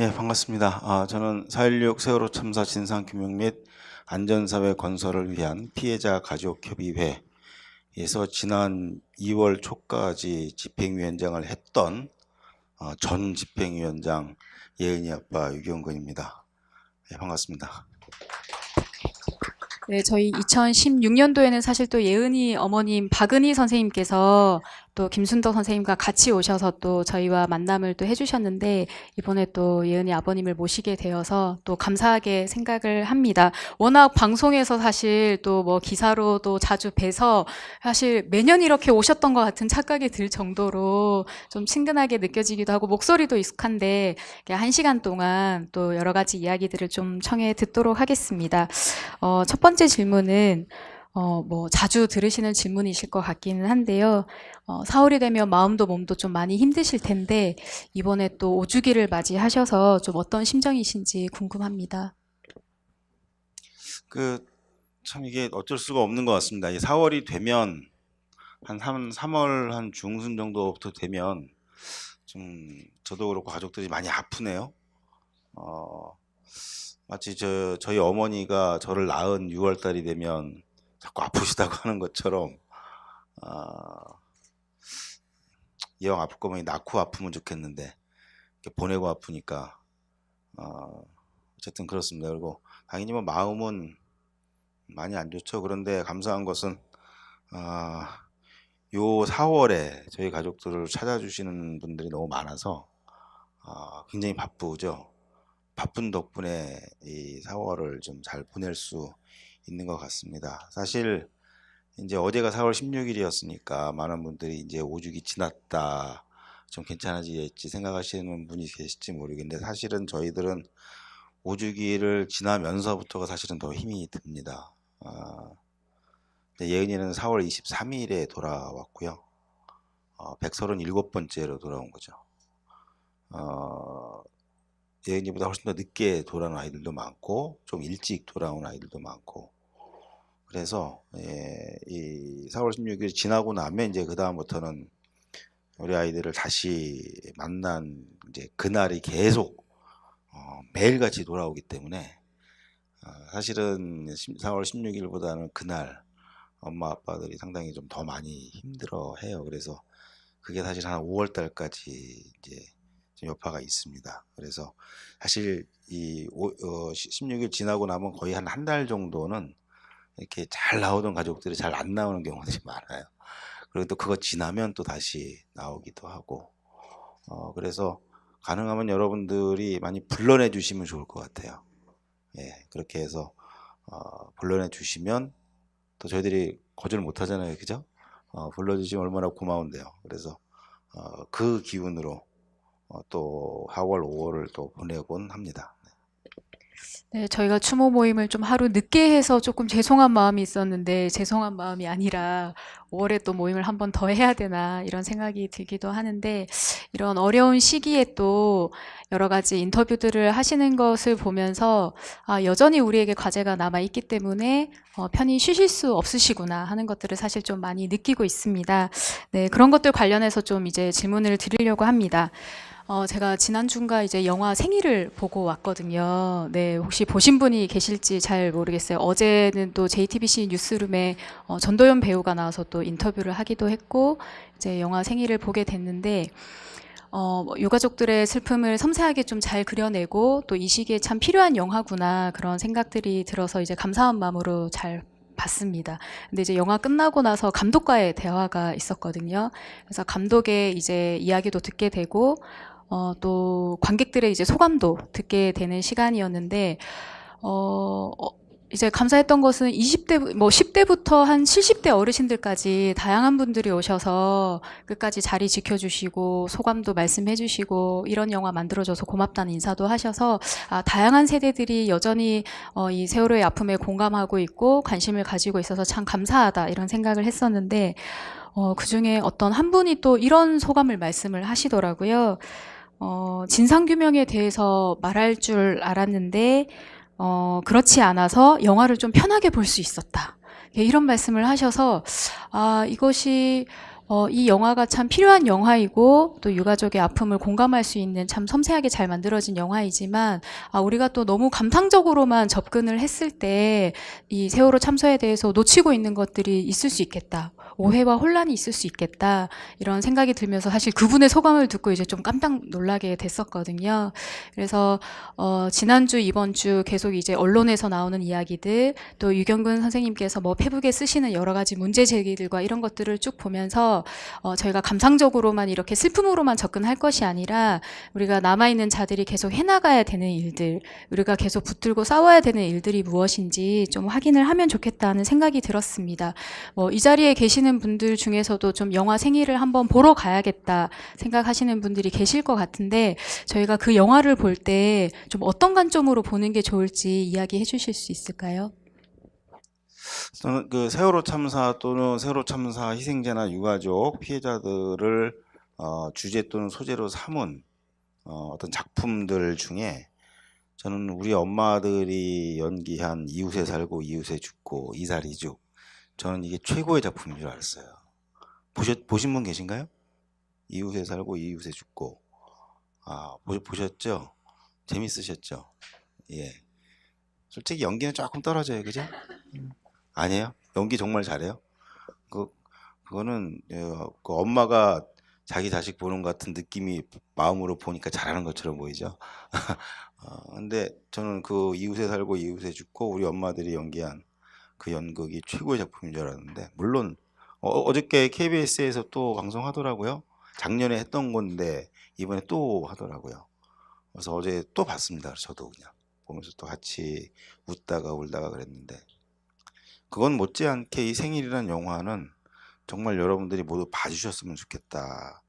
예, 반갑습니다. 저는 4.16 세월호 참사 진상규명 및 안전사회 건설을 위한 피해자 가족협의회에서 지난 2월 초까지 집행위원장을 했던 전 집행위원장 예은이 아빠 유경근입니다. 예, 반갑습니다. 네, 저희 2016년도에는 사실 또 예은이 어머님 박은희 선생님께서 또 김순덕 선생님과 같이 오셔서 또 저희와 만남을 또 해주셨는데, 이번에 또 예은이 아버님을 모시게 되어서 또 감사하게 생각을 합니다. 워낙 방송에서 사실 또 뭐 기사로도 자주 뵈서 사실 매년 이렇게 오셨던 것 같은 착각이 들 정도로 좀 친근하게 느껴지기도 하고, 목소리도 익숙한데 1시간 동안 또 여러 가지 이야기들을 좀 청해 듣도록 하겠습니다. 첫 번째 질문은 뭐 자주 들으시는 질문이실 것 같기는 한데요. 4월이 되면 마음도 몸도 좀 많이 힘드실 텐데, 이번에 또 5주기를 맞이하셔서 좀 어떤 심정이신지 궁금합니다. 참 이게 어쩔 수가 없는 것 같습니다. 이 4월이 되면 한 3월 한 중순 정도부터 되면 좀 저도 그렇고 가족들이 많이 아프네요. 어, 마치 저희 어머니가 저를 낳은 6월 달이 되면 자꾸 아프시다고 하는 것처럼, 이왕 아플 거면 낳고 아프면 좋겠는데 이렇게 보내고 아프니까 어쨌든 그렇습니다. 그리고 당연히 뭐 마음은 많이 안 좋죠. 그런데 감사한 것은 요 4월에 저희 가족들을 찾아주시는 분들이 너무 많아서 굉장히 바쁘죠. 바쁜 덕분에 이 4월을 좀 잘 보낼 수 있는 것 같습니다. 사실 이제 어제가 4월 16일이었으니까 많은 분들이 이제 5주기 지났다, 좀 괜찮아지겠지 생각하시는 분이 계실지 모르겠는데, 사실은 저희들은 5주기를 지나면서부터가 사실은 더 힘이 듭니다. 예은이는 4월 23일에 돌아왔고요. 137번째로 돌아온 거죠. 예은이보다 훨씬 더 늦게 돌아온 아이들도 많고 좀 일찍 돌아온 아이들도 많고, 그래서 이 4월 16일 지나고 나면 이제 그 다음부터는 우리 아이들을 다시 만난 이제 그날이 계속 매일같이 돌아오기 때문에, 사실은 4월 16일보다는 그날 엄마 아빠들이 상당히 좀 더 많이 힘들어 해요. 그래서 그게 사실 한 5월 달까지 이제 좀 여파가 있습니다. 그래서 사실 이 16일 지나고 나면 거의 한 달 정도는 이렇게 잘 나오던 가족들이 잘 안 나오는 경우들이 많아요. 그리고 또 그거 지나면 또 다시 나오기도 하고, 그래서 가능하면 여러분들이 많이 불러내 주시면 좋을 것 같아요. 예, 그렇게 해서 불러내 주시면 또 저희들이 거절 못 하잖아요, 그죠? 불러주시면 얼마나 고마운데요. 그래서 그 기운으로 또 4월, 5월을 또 보내곤 합니다. 네, 저희가 추모 모임을 좀 하루 늦게 해서 조금 죄송한 마음이 있었는데, 죄송한 마음이 아니라 5월에 또 모임을 한 번 더 해야 되나 이런 생각이 들기도 하는데, 이런 어려운 시기에 또 여러 가지 인터뷰들을 하시는 것을 보면서 여전히 우리에게 과제가 남아 있기 때문에 편히 쉬실 수 없으시구나 하는 것들을 사실 좀 많이 느끼고 있습니다. 네, 그런 것들 관련해서 좀 이제 질문을 드리려고 합니다. 제가 지난주인가 이제 영화 생일을 보고 왔거든요. 네, 혹시 보신 분이 계실지 잘 모르겠어요. 어제는 또 JTBC 뉴스룸에 전도연 배우가 나와서 또 인터뷰를 하기도 했고, 이제 영화 생일을 보게 됐는데, 유가족들의 슬픔을 섬세하게 좀 잘 그려내고, 또 이 시기에 참 필요한 영화구나 그런 생각들이 들어서 이제 감사한 마음으로 잘 봤습니다. 근데 이제 영화 끝나고 나서 감독과의 대화가 있었거든요. 그래서 감독의 이제 이야기도 듣게 되고, 또 관객들의 이제 소감도 듣게 되는 시간이었는데, 이제 감사했던 것은 20대, 뭐 10대부터 한 70대 어르신들까지 다양한 분들이 오셔서 끝까지 자리 지켜주시고 소감도 말씀해주시고 이런 영화 만들어줘서 고맙다는 인사도 하셔서, 다양한 세대들이 여전히 이 세월호의 아픔에 공감하고 있고 관심을 가지고 있어서 참 감사하다 이런 생각을 했었는데, 그 중에 어떤 한 분이 또 이런 소감을 말씀을 하시더라고요. 진상규명에 대해서 말할 줄 알았는데, 그렇지 않아서 영화를 좀 편하게 볼 수 있었다. 예, 이런 말씀을 하셔서, 이것이, 이 영화가 참 필요한 영화이고 또 유가족의 아픔을 공감할 수 있는 참 섬세하게 잘 만들어진 영화이지만 우리가 또 너무 감상적으로만 접근을 했을 때 이 세월호 참사에 대해서 놓치고 있는 것들이 있을 수 있겠다. 오해와 혼란이 있을 수 있겠다. 이런 생각이 들면서 사실 그분의 소감을 듣고 이제 좀 깜짝 놀라게 됐었거든요. 그래서 지난주 이번 주 계속 이제 언론에서 나오는 이야기들 또 유경근 선생님께서 뭐 페북에 쓰시는 여러 가지 문제 제기들과 이런 것들을 쭉 보면서 저희가 감상적으로만 이렇게 슬픔으로만 접근할 것이 아니라 우리가 남아있는 자들이 계속 해나가야 되는 일들, 우리가 계속 붙들고 싸워야 되는 일들이 무엇인지 좀 확인을 하면 좋겠다는 생각이 들었습니다. 이 자리에 계시는 분들 중에서도 좀 영화 생일을 한번 보러 가야겠다 생각하시는 분들이 계실 것 같은데 저희가 그 영화를 볼 때 좀 어떤 관점으로 보는 게 좋을지 이야기해 주실 수 있을까요? 저는 그 세월호 참사 또는 세월호 참사 희생자나 유가족 피해자들을 주제 또는 소재로 삼은 어떤 작품들 중에 저는 우리 엄마들이 연기한 이웃에 살고 이웃에 죽고 이살이죽, 저는 이게 최고의 작품인 줄 알았어요. 보신 분 계신가요? 이웃에 살고 이웃에 죽고. 보셨죠? 재밌으셨죠? 예. 솔직히 연기는 조금 떨어져요, 그죠? 아니에요? 연기 정말 잘해요. 그 그거는 그 엄마가 자기 자식 보는 것 같은 느낌이 마음으로 보니까 잘하는 것처럼 보이죠. 근데 저는 그 이웃에 살고 이웃에 죽고 우리 엄마들이 연기한 그 연극이 최고의 작품인 줄 알았는데, 물론 어저께 KBS에서 또 방송하더라고요. 작년에 했던 건데 이번에 또 하더라고요. 그래서 어제 또 봤습니다. 저도 그냥 보면서 또 같이 웃다가 울다가 그랬는데, 그건 못지않게 이 생일이라는 영화는 정말 여러분들이 모두 봐주셨으면 좋겠다.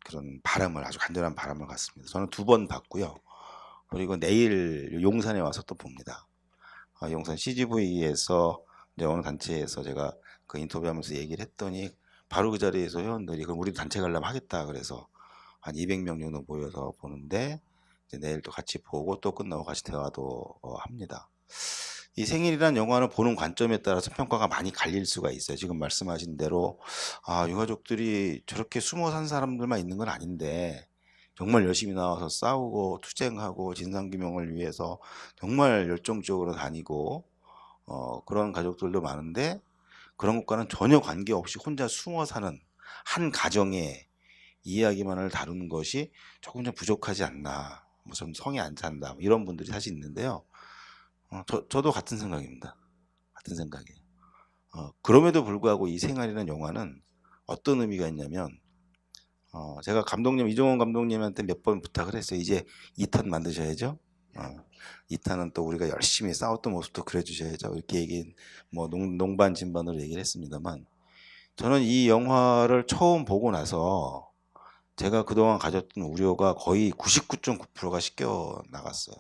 그런 바람을, 아주 간절한 바람을 갖습니다. 저는 두 번 봤고요. 그리고 내일 용산에 와서 또 봅니다. 용산 CGV에서 이제 어느 단체에서 제가 그 인터뷰하면서 얘기를 했더니 바로 그 자리에서 회원들이 그럼 우리 단체 가려면 하겠다 그래서 한 200명 정도 모여서 보는데, 이제 내일 또 같이 보고 또 끝나고 같이 대화도 합니다. 이 생일이란 영화는 보는 관점에 따라서 평가가 많이 갈릴 수가 있어요. 지금 말씀하신 대로 유가족들이 저렇게 숨어 산 사람들만 있는 건 아닌데 정말 열심히 나와서 싸우고 투쟁하고 진상규명을 위해서 정말 열정적으로 다니고 그런 가족들도 많은데, 그런 것과는 전혀 관계없이 혼자 숨어 사는 한 가정의 이야기만을 다루는 것이 조금 좀 부족하지 않나, 뭐 좀 성이 안 찬다, 뭐 이런 분들이 사실 있는데요. 저도 같은 생각입니다. 같은 생각이에요. 그럼에도 불구하고 이 생활이라는 영화는 어떤 의미가 있냐면, 제가 감독님 이종원 감독님한테 몇 번 부탁을 했어요. 이제 2탄 만드셔야죠. 2탄은 또 우리가 열심히 싸웠던 모습도 그려주셔야죠. 이렇게 뭐 농반 진반으로 얘기를 했습니다만, 저는 이 영화를 처음 보고 나서 제가 그동안 가졌던 우려가 거의 99.9%가 씻겨 나갔어요.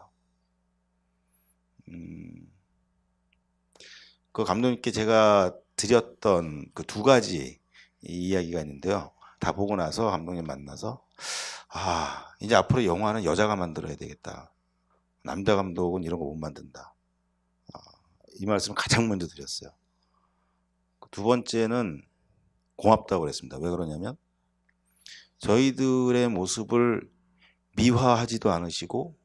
음, 그 감독님께 제가 드렸던 그 두 가지 이야기가 있는데요. 다 보고 나서 감독님 만나서 이제 앞으로 영화는 여자가 만들어야 되겠다. 남자 감독은 이런 거 못 만든다. 이 말씀을 가장 먼저 드렸어요. 두 번째는 고맙다고 그랬습니다. 왜 그러냐면 저희들의 모습을 미화하지도 않으시고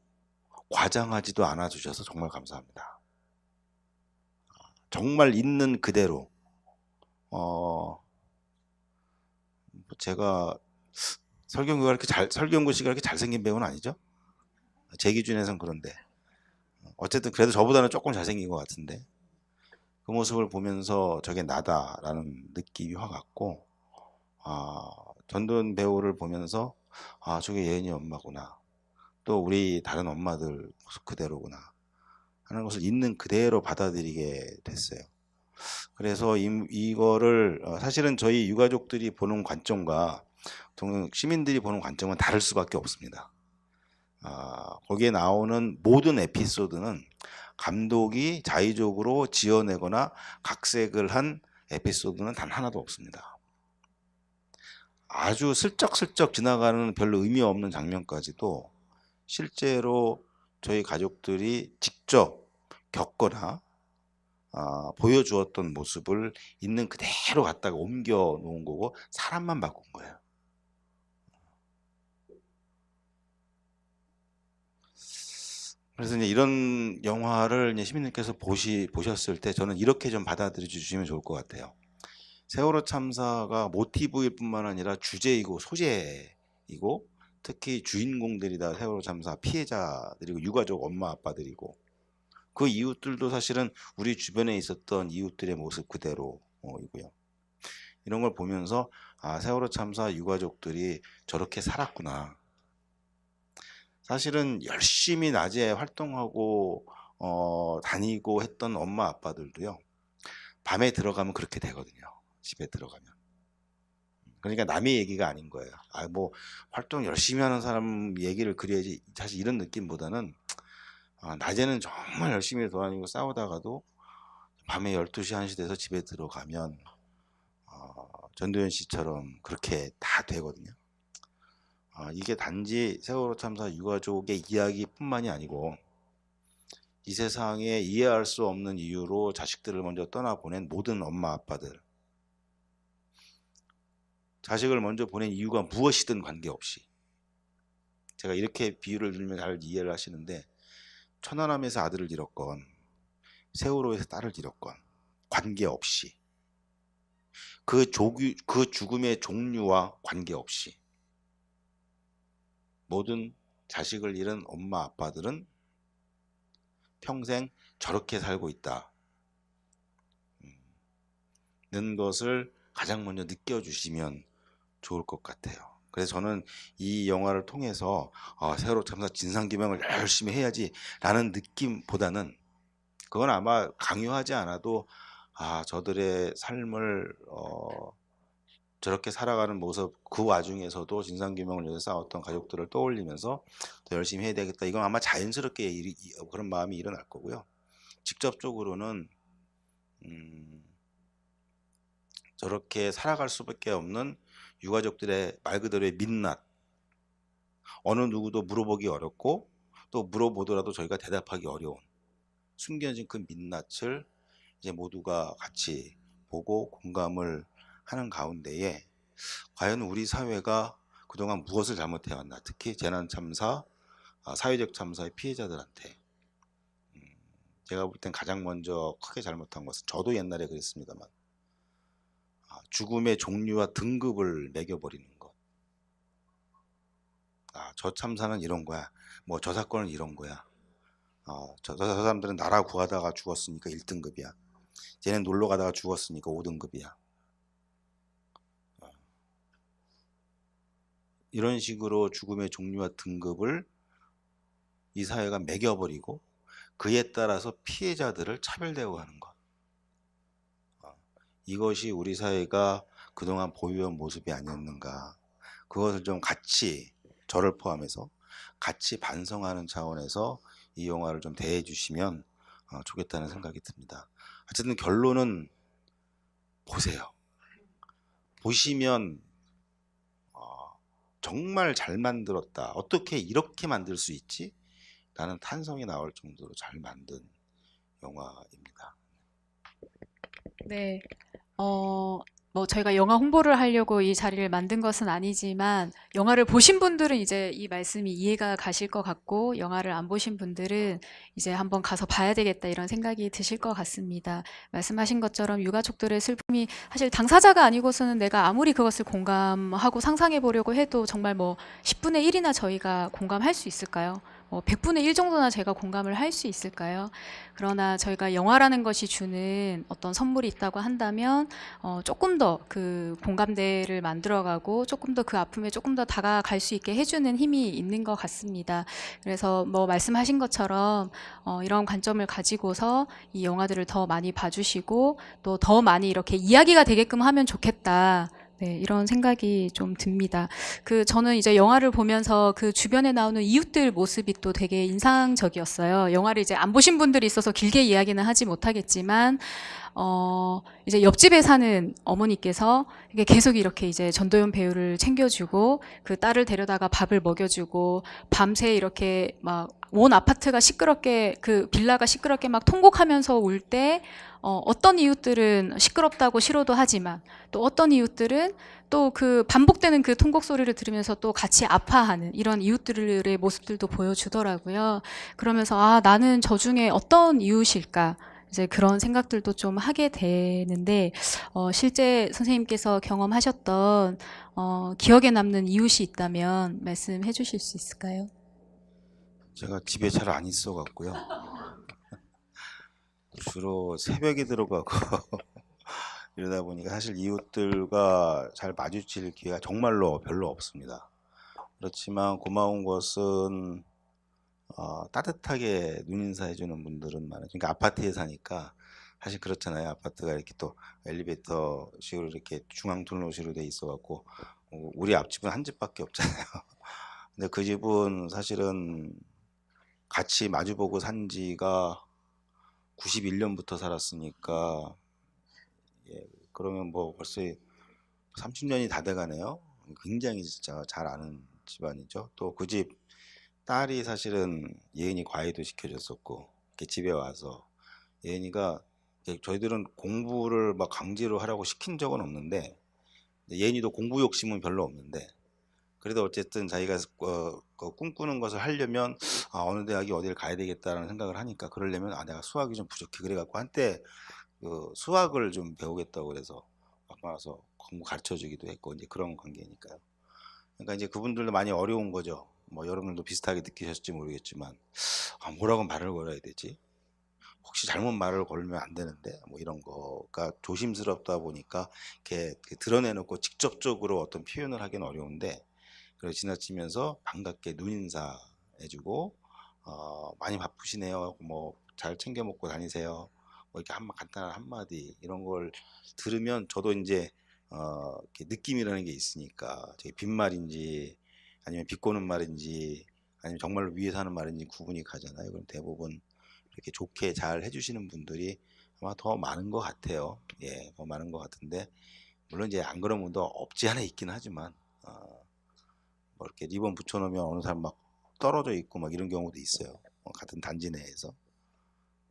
과장하지도 않아 주셔서 정말 감사합니다. 정말 있는 그대로. 제가 설경구 씨가 이렇게 잘생긴 배우는 아니죠? 제 기준에선 그런데 어쨌든 그래도 저보다는 조금 잘생긴 것 같은데, 그 모습을 보면서 저게 나다라는 느낌이 확 왔고, 전도연 배우를 보면서 저게 예은이 엄마구나, 또 우리 다른 엄마들 모습 그대로구나 하는 것을 있는 그대로 받아들이게 됐어요. 그래서 이거를 사실은 저희 유가족들이 보는 관점과 시민들이 보는 관점은 다를 수밖에 없습니다. 거기에 나오는 모든 에피소드는 감독이 자의적으로 지어내거나 각색을 한 에피소드는 단 하나도 없습니다. 아주 슬쩍슬쩍 지나가는 별로 의미 없는 장면까지도 실제로 저희 가족들이 직접 겪거나 보여주었던 모습을 있는 그대로 갖다가 옮겨 놓은 거고 사람만 바꾼 거예요. 그래서 이제 이런 영화를 이제 시민님께서 보셨을 때 저는 이렇게 좀 받아들여 주시면 좋을 것 같아요. 세월호 참사가 모티브일 뿐만 아니라 주제이고 소재이고 특히 주인공들이 다 세월호 참사 피해자들이고 유가족 엄마 아빠들이고 그 이웃들도 사실은 우리 주변에 있었던 이웃들의 모습 그대로이고요. 이런 걸 보면서 세월호 참사 유가족들이 저렇게 살았구나. 사실은 열심히 낮에 활동하고 다니고 했던 엄마 아빠들도요. 밤에 들어가면 그렇게 되거든요. 집에 들어가면. 그러니까 남의 얘기가 아닌 거예요. 뭐 활동 열심히 하는 사람 얘기를 그려야지. 사실 이런 느낌보다는 낮에는 정말 열심히 돌아다니고 싸우다가도 밤에 12시, 1시 돼서 집에 들어가면 전도연 씨처럼 그렇게 다 되거든요. 이게 단지 세월호 참사 유가족의 이야기뿐만이 아니고 이 세상에 이해할 수 없는 이유로 자식들을 먼저 떠나보낸 모든 엄마 아빠들, 자식을 먼저 보낸 이유가 무엇이든 관계없이, 제가 이렇게 비유를 들면 잘 이해를 하시는데 천안함에서 아들을 잃었건 세월호에서 딸을 잃었건 관계없이 그 죽음의 종류와 관계없이 모든 자식을 잃은 엄마 아빠들은 평생 저렇게 살고 있다는 것을 가장 먼저 느껴주시면 좋을 것 같아요. 그래서 저는 이 영화를 통해서 세월호 참사 진상규명을 열심히 해야지 라는 느낌보다는, 그건 아마 강요하지 않아도 저들의 삶을 저렇게 살아가는 모습, 그 와중에서도 진상규명을 위해서 싸웠던 가족들을 떠올리면서 더 열심히 해야 되겠다. 이건 아마 자연스럽게 그런 마음이 일어날 거고요. 직접적으로는 저렇게 살아갈 수밖에 없는 유가족들의 말 그대로의 민낯, 어느 누구도 물어보기 어렵고 또 물어보더라도 저희가 대답하기 어려운 숨겨진 그 민낯을 이제 모두가 같이 보고 공감을 하는 가운데에 과연 우리 사회가 그동안 무엇을 잘못해왔나, 특히 재난참사, 사회적 참사의 피해자들한테 제가 볼 땐 가장 먼저 크게 잘못한 것은, 저도 옛날에 그랬습니다만, 죽음의 종류와 등급을 매겨버리는 것. 저 참사는 이런 거야, 뭐 저 사건은 이런 거야, 저 사람들은 나라 구하다가 죽었으니까 1등급이야, 쟤는 놀러 가다가 죽었으니까 5등급이야. 이런 식으로 죽음의 종류와 등급을 이 사회가 매겨버리고 그에 따라서 피해자들을 차별대우하는 것. 이것이 우리 사회가 그동안 보여온 모습이 아니었는가. 그것을 좀 같이, 저를 포함해서 같이 반성하는 차원에서 이 영화를 좀 대해 주시면 좋겠다는 생각이 듭니다. 어쨌든 결론은 보세요. 보시면 정말 잘 만들었다, 어떻게 이렇게 만들 수 있지? 라는 탄성이 나올 정도로 잘 만든 영화입니다. 네. 뭐 저희가 영화 홍보를 하려고 이 자리를 만든 것은 아니지만, 영화를 보신 분들은 이제 이 말씀이 이해가 가실 것 같고, 영화를 안 보신 분들은 이제 한번 가서 봐야 되겠다 이런 생각이 드실 것 같습니다. 말씀하신 것처럼 유가족들의 슬픔이 사실 당사자가 아니고서는 내가 아무리 그것을 공감하고 상상해 보려고 해도 정말 뭐 10분의 1이나 저희가 공감할 수 있을까요? 100분의 1 정도나 제가 공감을 할 수 있을까요? 그러나 저희가 영화라는 것이 주는 어떤 선물이 있다고 한다면 조금 더 그 공감대를 만들어가고 조금 더 그 아픔에 조금 더 다가갈 수 있게 해주는 힘이 있는 것 같습니다. 그래서 뭐 말씀하신 것처럼 이런 관점을 가지고서 이 영화들을 더 많이 봐주시고 또 더 많이 이렇게 이야기가 되게끔 하면 좋겠다. 네, 이런 생각이 좀 듭니다. 저는 이제 영화를 보면서 그 주변에 나오는 이웃들 모습이 또 되게 인상적이었어요. 영화를 이제 안 보신 분들이 있어서 길게 이야기는 하지 못하겠지만, 이제 옆집에 사는 어머니께서 이게 계속 이렇게 이제 전도연 배우를 챙겨주고 그 딸을 데려다가 밥을 먹여주고 밤새 이렇게 막 온 아파트가 시끄럽게 그 빌라가 시끄럽게 막 통곡하면서 울 때 어떤 이웃들은 시끄럽다고 싫어도 하지만 또 어떤 이웃들은 또 그 반복되는 그 통곡 소리를 들으면서 또 같이 아파하는 이런 이웃들의 모습들도 보여주더라고요. 그러면서 아, 나는 저 중에 어떤 이웃일까? 이제 그런 생각들도 좀 하게 되는데, 실제 선생님께서 경험하셨던, 기억에 남는 이웃이 있다면 말씀해 주실 수 있을까요? 제가 집에 잘 안 있어 갖고요. 주로 새벽에 들어가고 이러다 보니까 사실 이웃들과 잘 마주칠 기회가 정말로 별로 없습니다. 그렇지만 고마운 것은 따뜻하게 눈인사해 주는 분들은 많아요. 그러니까 아파트에 사니까 사실 그렇잖아요. 아파트가 이렇게 또 엘리베이터 식으로 이렇게 중앙 통로식으로 돼 있어 갖고 우리 앞집은 한 집밖에 없잖아요. 근데 그 집은 사실은 같이 마주보고 산 지가 91년부터 살았으니까 그러면 뭐 벌써 30년이 다 돼가네요. 굉장히 진짜 잘 아는 집안이죠. 또 그 집 딸이 사실은 예은이 과외도 시켜줬었고 이렇게 집에 와서 예은이가 저희들은 공부를 막 강제로 하라고 시킨 적은 없는데 예은이도 공부 욕심은 별로 없는데 그래도 어쨌든 자기가 꿈꾸는 것을 하려면 어느 대학이 어디를 가야 되겠다라는 생각을 하니까 그러려면 내가 수학이 좀 부족해 그래갖고 한때 그 수학을 좀 배우겠다고 그래서 막 나와서 공부 가르쳐 주기도 했고 이제 그런 관계니까요. 그러니까 이제 그분들도 많이 어려운 거죠. 뭐 여러분들도 비슷하게 느끼셨을지 모르겠지만 뭐라고 말을 걸어야 되지? 혹시 잘못 말을 걸면 안 되는데 뭐 이런 거가 조심스럽다 보니까 이렇게 드러내놓고 직접적으로 어떤 표현을 하기는 어려운데 그걸 지나치면서 반갑게 눈인사 해주고 많이 바쁘시네요. 뭐 잘 챙겨 먹고 다니세요. 뭐 이렇게 간단한 한마디 이런 걸 들으면 저도 이제 이렇게 느낌이라는 게 있으니까 저게 빈말인지 아니면 비꼬는 말인지 아니면 정말로 위에서 하는 말인지 구분이 가잖아요. 그럼 대부분 이렇게 좋게 잘 해주시는 분들이 아마 더 많은 것 같아요. 예, 더 많은 것 같은데 물론 이제 안 그런 분도 없지 않아 있긴 하지만 뭐 이렇게 리본 붙여놓으면 어느 사람 막 떨어져 있고 막 이런 경우도 있어요. 같은 단지 내에서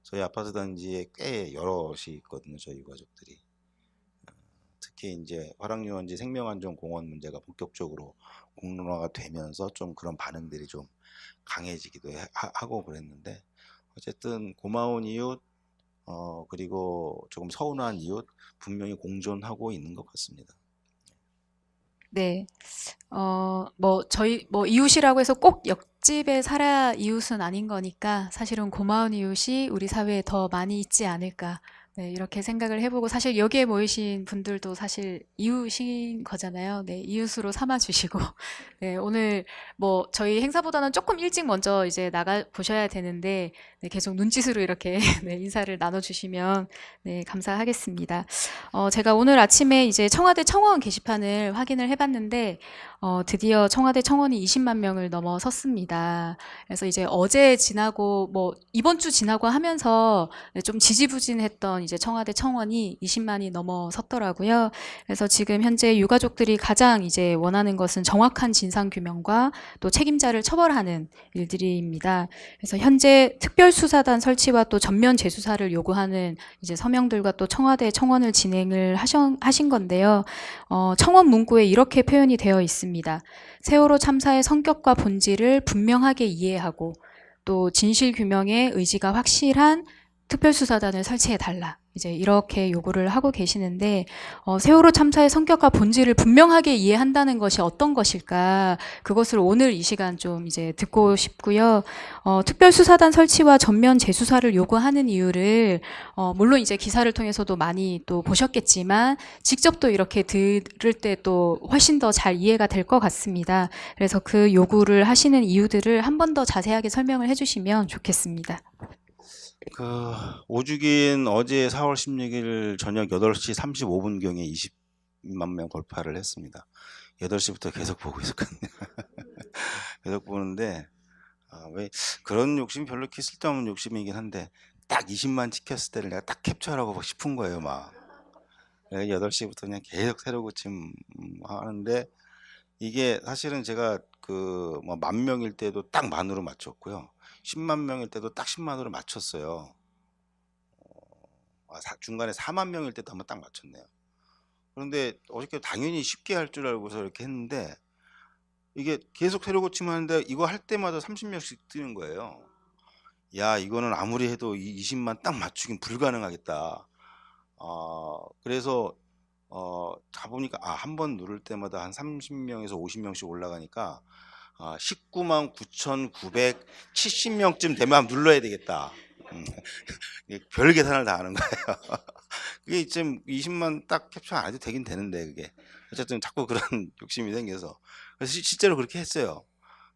저희 아파트 단지에 꽤 여럿이 있거든요. 저희 가족들이 특히 이제 화랑유원지 생명안전공원 문제가 본격적으로 공론화가 되면서 좀 그런 반응들이 좀 강해지기도 하고 그랬는데 어쨌든 고마운 이웃 그리고 조금 서운한 이웃 분명히 공존하고 있는 것 같습니다. 네. 저희, 이웃이라고 해서 꼭 옆집에 살아야 이웃은 아닌 거니까 사실은 고마운 이웃이 우리 사회에 더 많이 있지 않을까. 네, 이렇게 생각을 해보고 사실 여기에 모이신 분들도 사실 이웃인 거잖아요. 네, 이웃으로 삼아주시고. 네, 오늘 저희 행사보다는 조금 일찍 먼저 이제 나가 보셔야 되는데 네, 계속 눈짓으로 이렇게 네, 인사를 나눠주시면 네, 감사하겠습니다. 제가 오늘 아침에 이제 청와대 청원 게시판을 확인을 해봤는데, 드디어 청와대 청원이 20만 명을 넘어섰습니다. 그래서 이제 어제 지나고, 이번 주 지나고 하면서 좀 지지부진했던 이제 청와대 청원이 20만이 넘어섰더라고요. 그래서 지금 현재 유가족들이 가장 이제 원하는 것은 정확한 진상규명과 또 책임자를 처벌하는 일들입니다. 그래서 현재 특별수사단 설치와 또 전면 재수사를 요구하는 이제 서명들과 또 청와대 청원을 진행을 하신 건데요. 청원 문구에 이렇게 표현이 되어 있습니다. 세월호 참사의 성격과 본질을 분명하게 이해하고 또 진실 규명의 의지가 확실한 특별수사단을 설치해달라. 이제 이렇게 요구를 하고 계시는데, 세월호 참사의 성격과 본질을 분명하게 이해한다는 것이 어떤 것일까? 그것을 오늘 이 시간 좀 이제 듣고 싶고요. 특별수사단 설치와 전면 재수사를 요구하는 이유를, 물론 이제 기사를 통해서도 많이 또 보셨겠지만, 직접 또 이렇게 들을 때 또 훨씬 더 잘 이해가 될 것 같습니다. 그래서 그 요구를 하시는 이유들을 한 번 더 자세하게 설명을 해주시면 좋겠습니다. 오죽인 어제 4월 16일 저녁 8시 35분경에 20만 명 돌파를 했습니다. 8시부터 계속 보고 있었거든요. 계속 보는데 왜 그런 욕심이 별로 이렇게 쓸데없는 욕심이긴 한데 딱 20만 찍혔을 때를 내가 딱 캡처하고 싶은 거예요, 막. 8시부터 그냥 계속 새로 고침 하는데, 이게 사실은 제가 그 뭐 10,000명일 때도 딱 만으로 맞췄고요. 10만 명일 때도 딱 10만으로 맞췄어요. 중간에 4만 명일 때도 한번 딱 맞췄네요. 그런데 어저께 당연히 쉽게 할 줄 알고서 이렇게 했는데, 이게 계속 새로 고침하는데 이거 할 때마다 30명씩 뜨는 거예요. 야, 이거는 아무리 해도 20만 딱 맞추긴 불가능하겠다. 그래서 가보니까 한 번 누를 때마다 한 30명에서 50명씩 올라가니까 19만 9,970명쯤 되면 한번 눌러야 되겠다. 음, 이게 별 계산을 다 하는 거예요. 그게 지금 20만 딱 캡처 안 해도 되긴 되는데, 그게 어쨌든 자꾸 그런 욕심이 생겨서, 그래서 실제로 그렇게 했어요.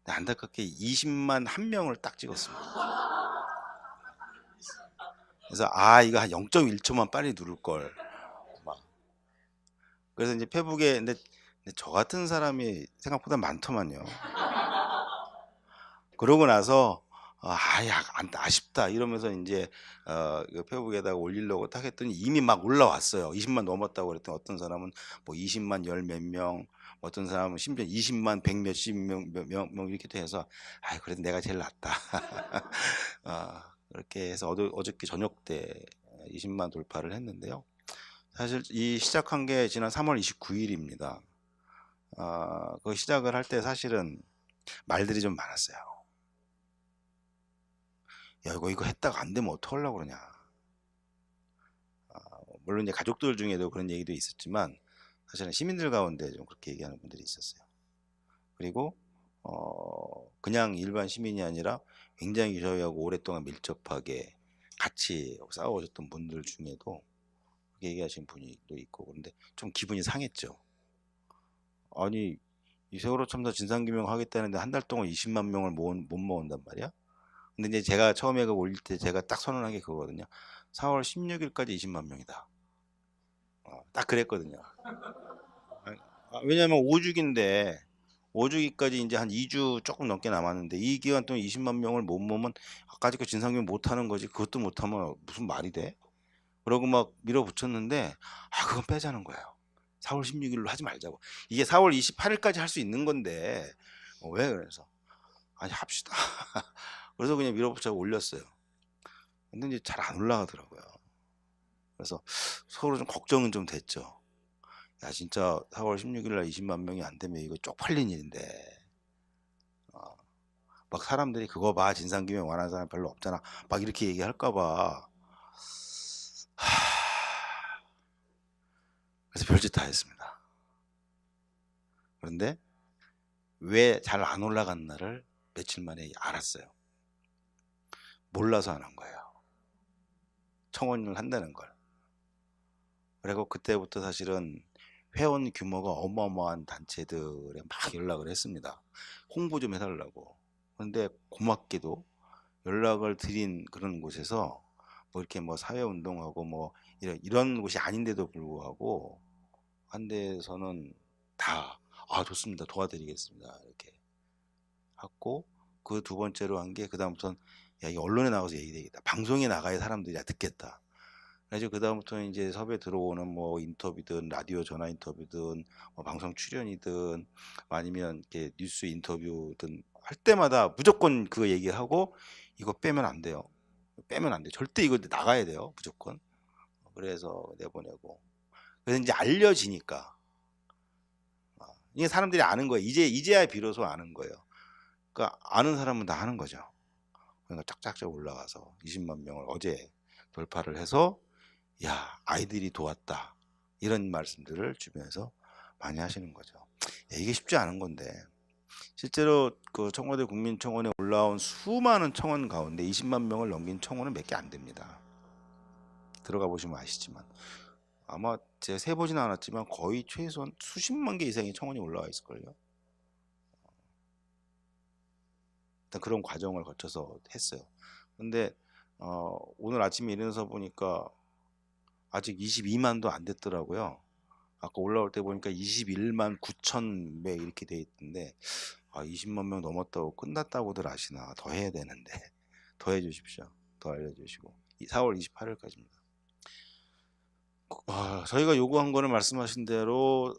근데 안타깝게 20만 1명을 딱 찍었습니다. 그래서 이거 한 0.1초만 빨리 누를 걸. 막. 그래서 이제 페북에, 근데 저 같은 사람이 생각보다 많더만요. 그러고 나서 아쉽다 이러면서 이제 그 페북에다가 올리려고 딱 했더니 이미 막 올라왔어요. 20만 넘었다고 그랬더니 어떤 사람은 뭐 20만 열 몇 명, 어떤 사람은 심지어 20만 백 몇십 명 이렇게 돼서 그래도 내가 제일 낫다. 그렇게 해서 어저께 저녁 때 20만 돌파를 했는데요. 사실 이 시작한 게 지난 3월 29일입니다. 그 시작을 할 때 사실은 말들이 좀 많았어요. 야, 이거 했다가 안 되면 어떡하려고 그러냐. 물론 이제 가족들 중에도 그런 얘기도 있었지만, 사실은 시민들 가운데 좀 그렇게 얘기하는 분들이 있었어요. 그리고 그냥 일반 시민이 아니라 굉장히 저희하고 오랫동안 밀접하게 같이 싸워오셨던 분들 중에도 그렇게 얘기하신 분이 또 있고, 그런데 좀 기분이 상했죠. 아니, 이 세월호 참사 진상규명 하겠다는데 한 달 동안 20만 명을 못 모은단 말이야? 근데 이제 제가 처음에 그 올릴 때 제가 딱 선언한 게 그거거든요. 4월 16일까지 20만 명이다. 딱 그랬거든요. 왜냐면 5주기인데 5주기까지 이제 한 2주 조금 넘게 남았는데 이 기간 동안 20만 명을 못 모으면 아까 그 진상규명 못 하는 거지. 그것도 못 하면 무슨 말이 돼? 그러고 막 밀어붙였는데 그건 빼자는 거예요. 4월 16일로 하지 말자고. 이게 4월 28일까지 할 수 있는 건데 왜 그래서 아니 합시다. 그래서 그냥 밀어붙여서 올렸어요. 근데 이제 잘 안 올라가더라고요. 그래서 서로 좀 걱정은 좀 됐죠. 야, 진짜 4월 16일 날 20만 명이 안 되면 이거 쪽팔린 일인데. 어, 막 사람들이 그거 봐. 진상규명 원하는 사람 별로 없잖아. 막 이렇게 얘기할까 봐. 그래서 별짓 다 했습니다. 그런데 왜 잘 안 올라갔나를 며칠 만에 알았어요. 몰라서 안 한 거예요. 청원을 한다는 걸. 그리고 그때부터 사실은 회원 규모가 어마어마한 단체들에 막 연락을 했습니다. 홍보 좀 해달라고. 그런데 고맙게도 연락을 드린 그런 곳에서 뭐 이렇게 뭐 사회운동하고 뭐 이런 곳이 아닌데도 불구하고 한 데서는 다 좋습니다. 도와드리겠습니다. 이렇게 하고 그 두 번째로 한 게 그다음부터는 야, 이 언론에 나가서 얘기되겠다. 방송에 나가야 사람들이 듣겠다. 그래서 그다음부터는 이제 섭외 들어오는 뭐 인터뷰든 라디오 전화 인터뷰든 뭐 방송 출연이든 아니면 이렇게 뉴스 인터뷰든 할 때마다 무조건 그 얘기하고 이거 빼면 안 돼요. 빼면 안 돼. 절대 이거 나가야 돼요. 무조건. 그래서 내보내고. 그래서 이제 알려지니까 이게 사람들이 아는 거예요. 이제야 비로소 아는 거예요. 그러니까 아는 사람은 다 하는 거죠. 그러니까 짝짝짝 올라가서 20만 명을 어제 돌파를 해서 야, 아이들이 도왔다. 이런 말씀들을 주변에서 많이 하시는 거죠. 야, 이게 쉽지 않은 건데 실제로 그 청와대 국민청원에 올라온 수많은 청원 가운데 20만 명을 넘긴 청원은 몇 개 안 됩니다. 들어가 보시면 아시지만 아마 제가 세보진 않았지만 거의 최소한 수십만 개 이상의 청원이 올라와 있을걸요. 일단 그런 과정을 거쳐서 했어요. 근데 오늘 아침에 일어나서 보니까 아직 22만도 안 됐더라고요. 아까 올라올 때 보니까 21만 9천 매 이렇게 돼 있던데 20만 명 넘었다고 끝났다고들 아시나. 더 해야 되는데 더 해주십시오. 더 알려주시고 4월 28일까지입니다. 저희가 요구한 거는 말씀하신 대로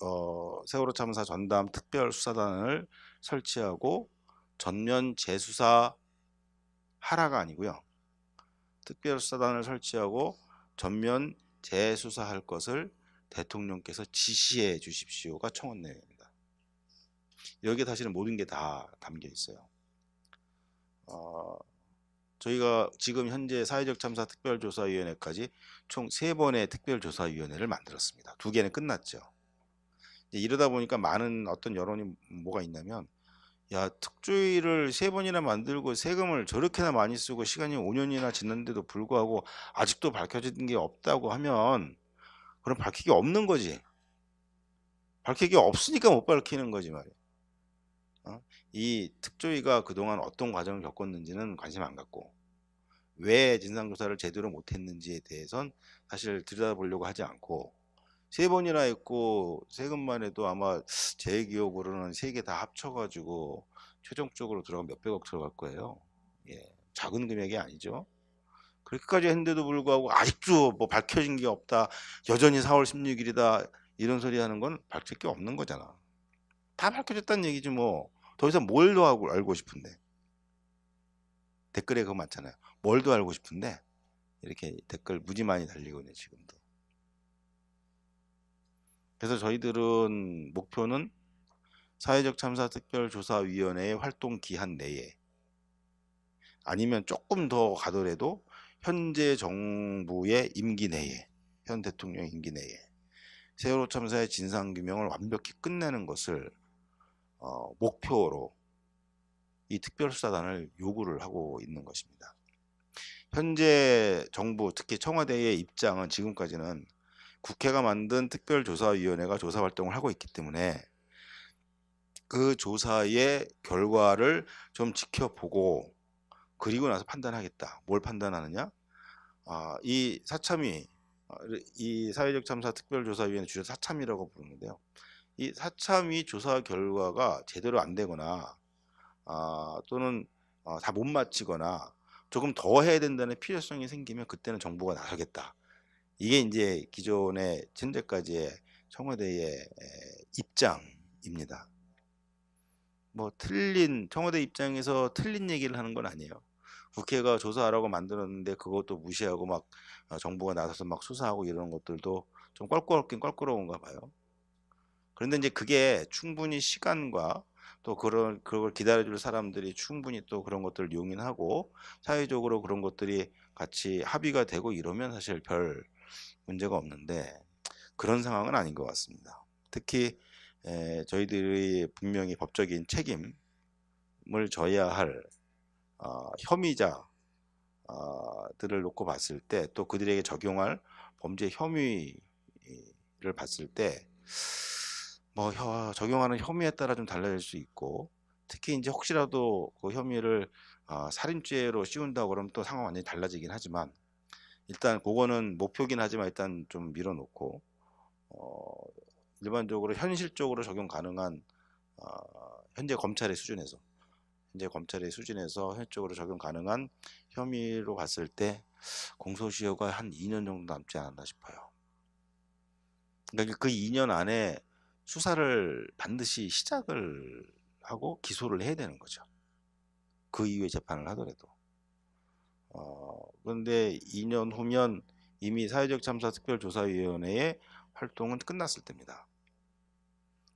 세월호 참사 전담 특별수사단을 설치하고 전면 재수사 하라가 아니고요. 특별수사단을 설치하고 전면 재수사할 것을 대통령께서 지시해 주십시오가 청원 내용입니다. 여기에 사실은 모든 게 다 담겨 있어요. 저희가 지금 현재 사회적 참사 특별조사위원회까지 총 3번의 특별조사위원회를 만들었습니다. 2개는 끝났죠. 이러다 보니까 많은 어떤 여론이 뭐가 있냐면, 야, 특조위를 3번이나 만들고 세금을 저렇게나 많이 쓰고 시간이 5년이나 지났는데도 불구하고 아직도 밝혀진 게 없다고 하면 그럼 밝힐 게 없는 거지. 밝힐 게 없으니까 못 밝히는 거지 말이야. 이 특조위가 그동안 어떤 과정을 겪었는지는 관심 안 갖고 왜 진상조사를 제대로 못했는지에 대해선 사실 들여다보려고 하지 않고 3번이나 했고 세금만 해도 아마 제 기억으로는 3개 다 합쳐가지고 최종적으로 들어가면 몇백억 들어갈 거예요. 예, 작은 금액이 아니죠. 그렇게까지 했는데도 불구하고 아직도 뭐 밝혀진 게 없다, 여전히 4월 16일이다 이런 소리 하는 건 밝힐 게 없는 거잖아. 다 밝혀졌다는 얘기지 뭐. 더 이상 뭘 더 알고 싶은데. 댓글에 그거 많잖아요. 뭘 더 알고 싶은데 이렇게 댓글 무지 많이 달리고 있네 지금도. 그래서 저희들은 목표는 사회적 참사 특별조사위원회의 활동 기한 내에 아니면 조금 더 가더라도 현재 정부의 임기 내에, 현 대통령 임기 내에 세월호 참사의 진상규명을 완벽히 끝내는 것을 목표로 이 특별수사단을 요구를 하고 있는 것입니다. 현재 정부, 특히 청와대의 입장은 지금까지는 국회가 만든 특별조사위원회가 조사활동을 하고 있기 때문에 그 조사의 결과를 좀 지켜보고 그리고 나서 판단하겠다. 뭘 판단하느냐? 이 사참위, 이 사회적 참사 특별조사위원회 줄여 사참위라고 부르는데요. 이 사참위 조사 결과가 제대로 안 되거나 또는 다 못 마치거나 조금 더 해야 된다는 필요성이 생기면 그때는 정부가 나서겠다. 이게 이제 기존의 현재까지의 청와대의 입장입니다. 뭐 청와대 입장에서 틀린 얘기를 하는 건 아니에요. 국회가 조사하라고 만들었는데 그것도 무시하고 막 정부가 나서서 막 수사하고 이런 것들도 좀 껄끄럽긴 껄끄러운가 봐요. 그런데 이제 그게 충분히 시간과 또 그걸 기다려줄 사람들이 충분히 또 그런 것들을 용인하고 사회적으로 그런 것들이 같이 합의가 되고 이러면 사실 별 문제가 없는데 그런 상황은 아닌 것 같습니다. 특히 저희들이 분명히 법적인 책임을 져야 할 혐의자들을 놓고 봤을 때 또 그들에게 적용할 범죄 혐의를 봤을 때 뭐 적용하는 혐의에 따라 좀 달라질 수 있고 특히 이제 혹시라도 그 혐의를 살인죄로 씌운다고 그러면 또 상황 완전히 달라지긴 하지만 일단 그거는 목표긴 하지만 일단 좀 밀어놓고 일반적으로 현실적으로 적용 가능한 현재 검찰의 수준에서 현실적으로 적용 가능한 혐의로 봤을 때 공소시효가 한 2년 정도 남지 않았나 싶어요. 그러니까 그 2년 안에 수사를 반드시 시작을 하고 기소를 해야 되는 거죠. 그 이후에 재판을 하더라도. 그런데 2년 후면 이미 사회적 참사 특별조사위원회의 활동은 끝났을 때입니다.